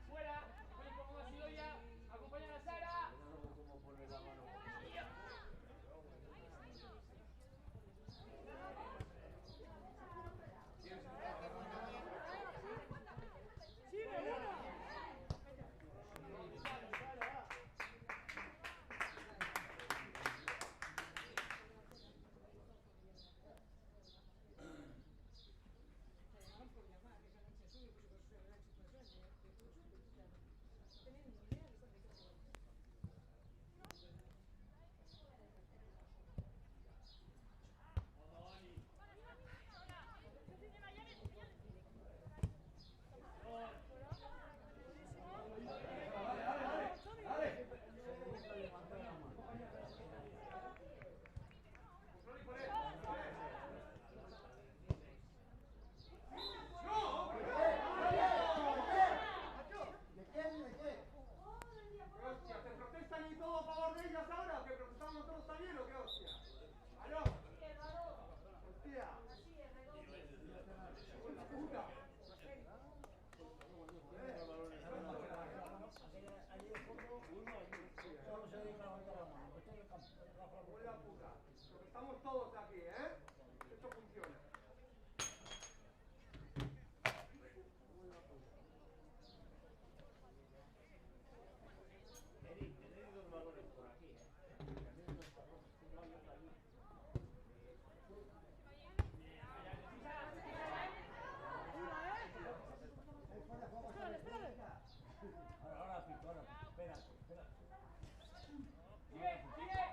Fuera, como ha sido ya, acompañan a Sara. como poner la mano. Hostia, ¿te protestan y todo a favor de ellas ahora? ¿O que protestamos todos también o qué hostia? ¡Aló! ¡Hostia! ¡Puta! ¡Huela puta! Protestamos todos aquí, ¿eh? Esto funciona. Tenéis dos balones por aquí, ¿eh? Ahora pico, espera. ¡Sigue!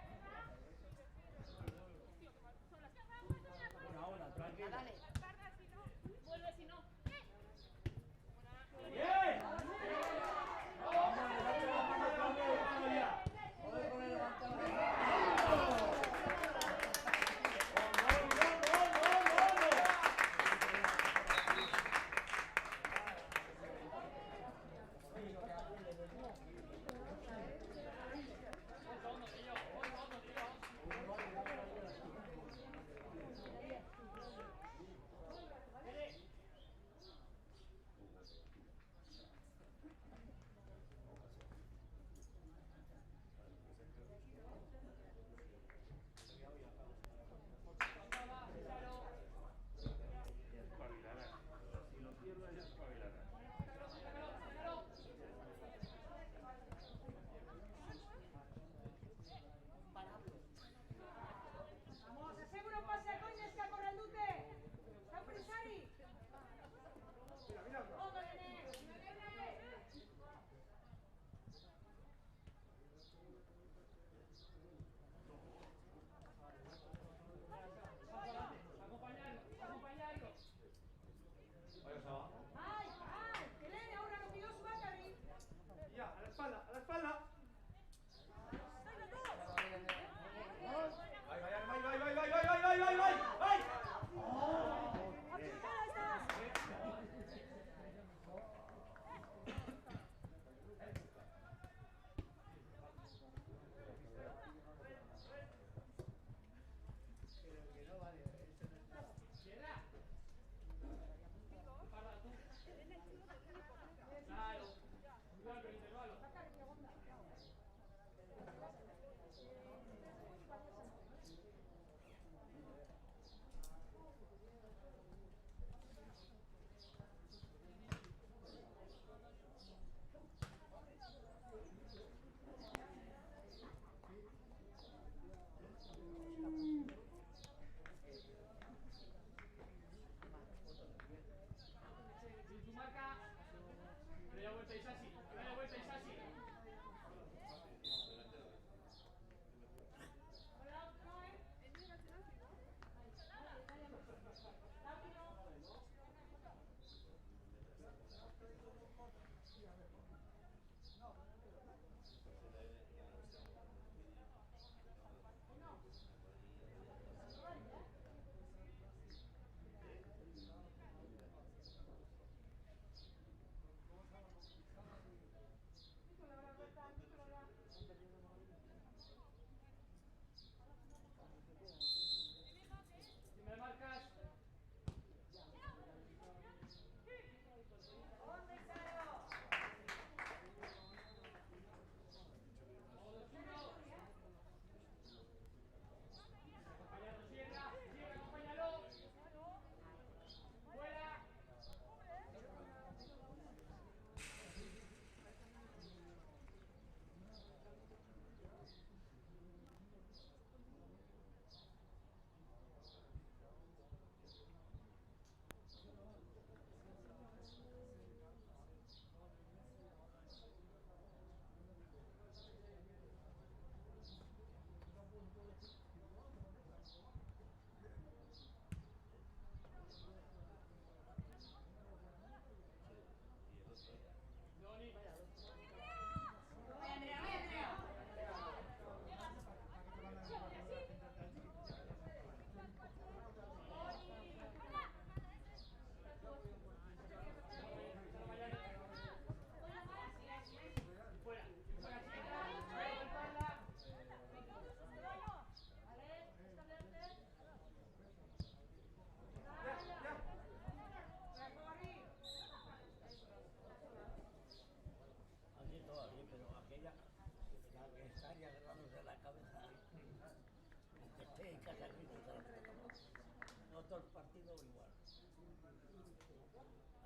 todo el partido igual.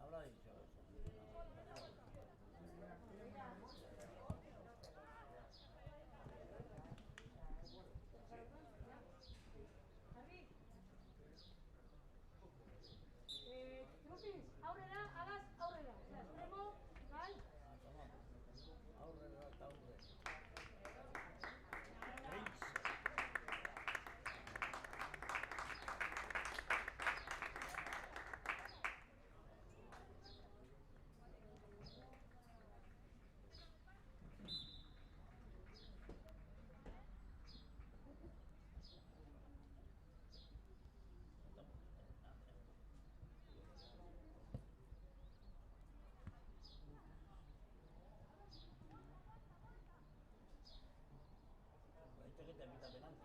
Habrá dicho eso. Trupis, aurrera, agaz, aurrera. Extremo, bai? Aurrera eta aurrera. Este que te pita penalti.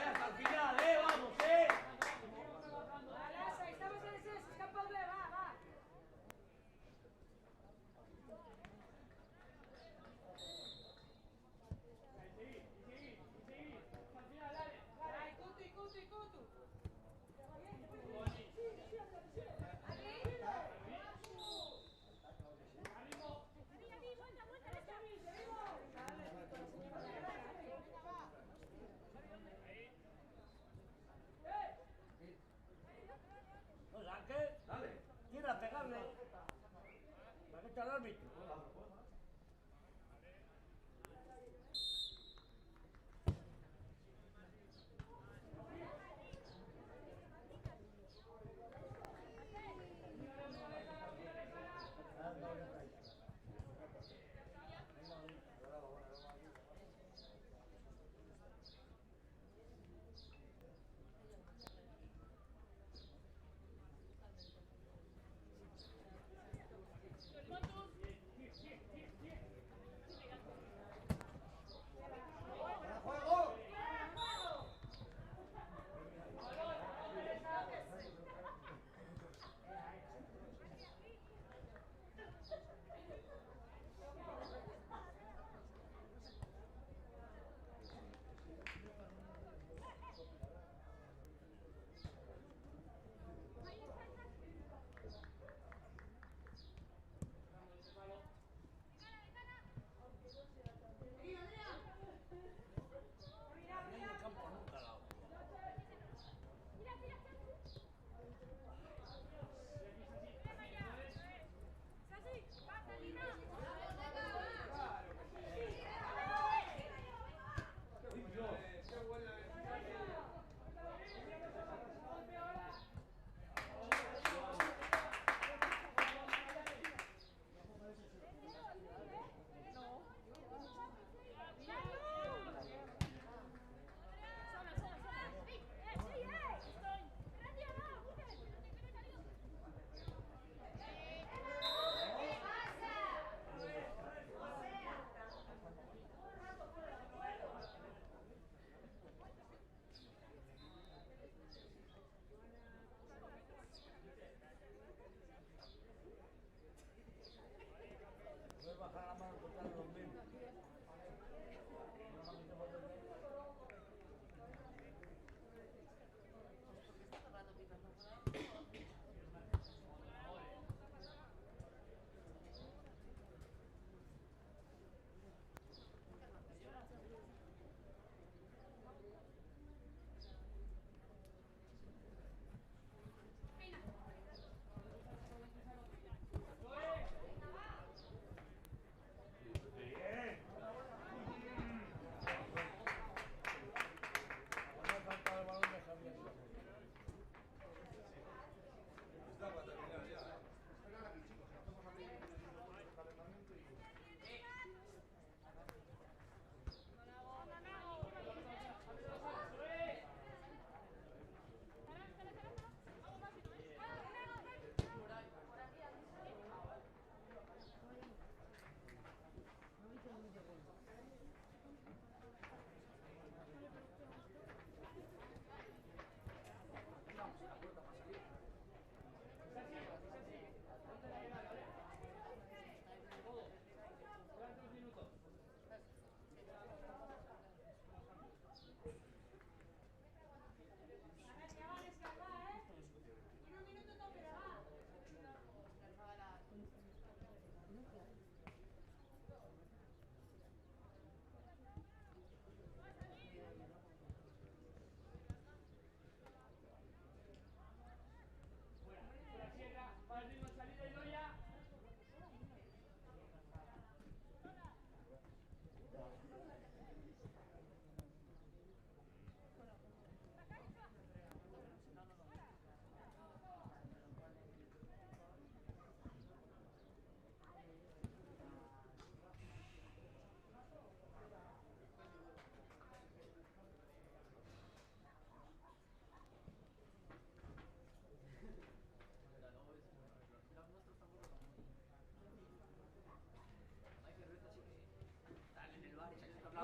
Hasta el final, vamos, Alasa, estamos en ese, se escapa el va, va. Dai, Cutu. No saque. Dale. Tira a pegarle. ¿Para qué está el árbitro?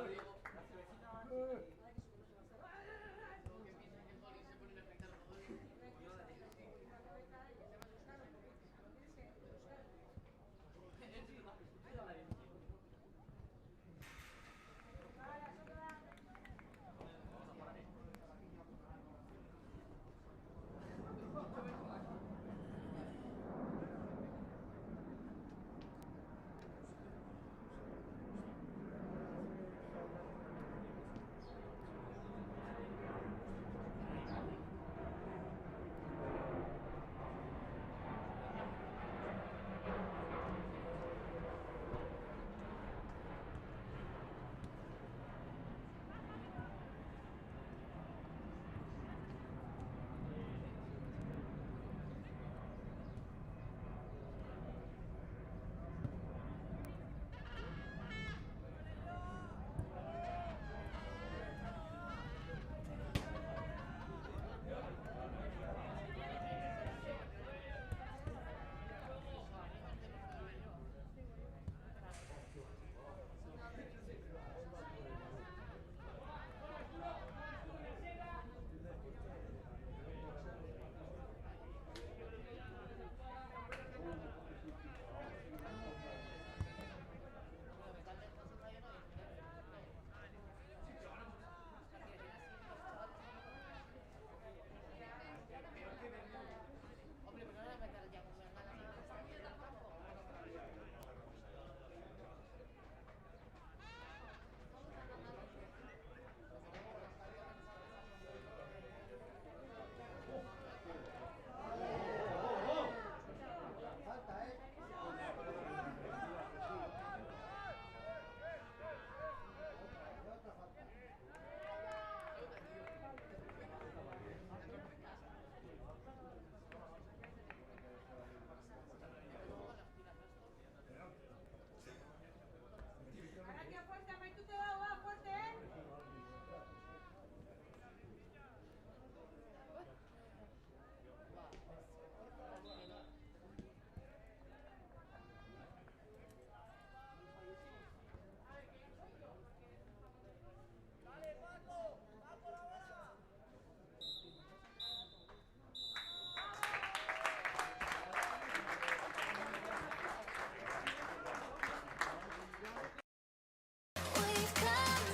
Madrid.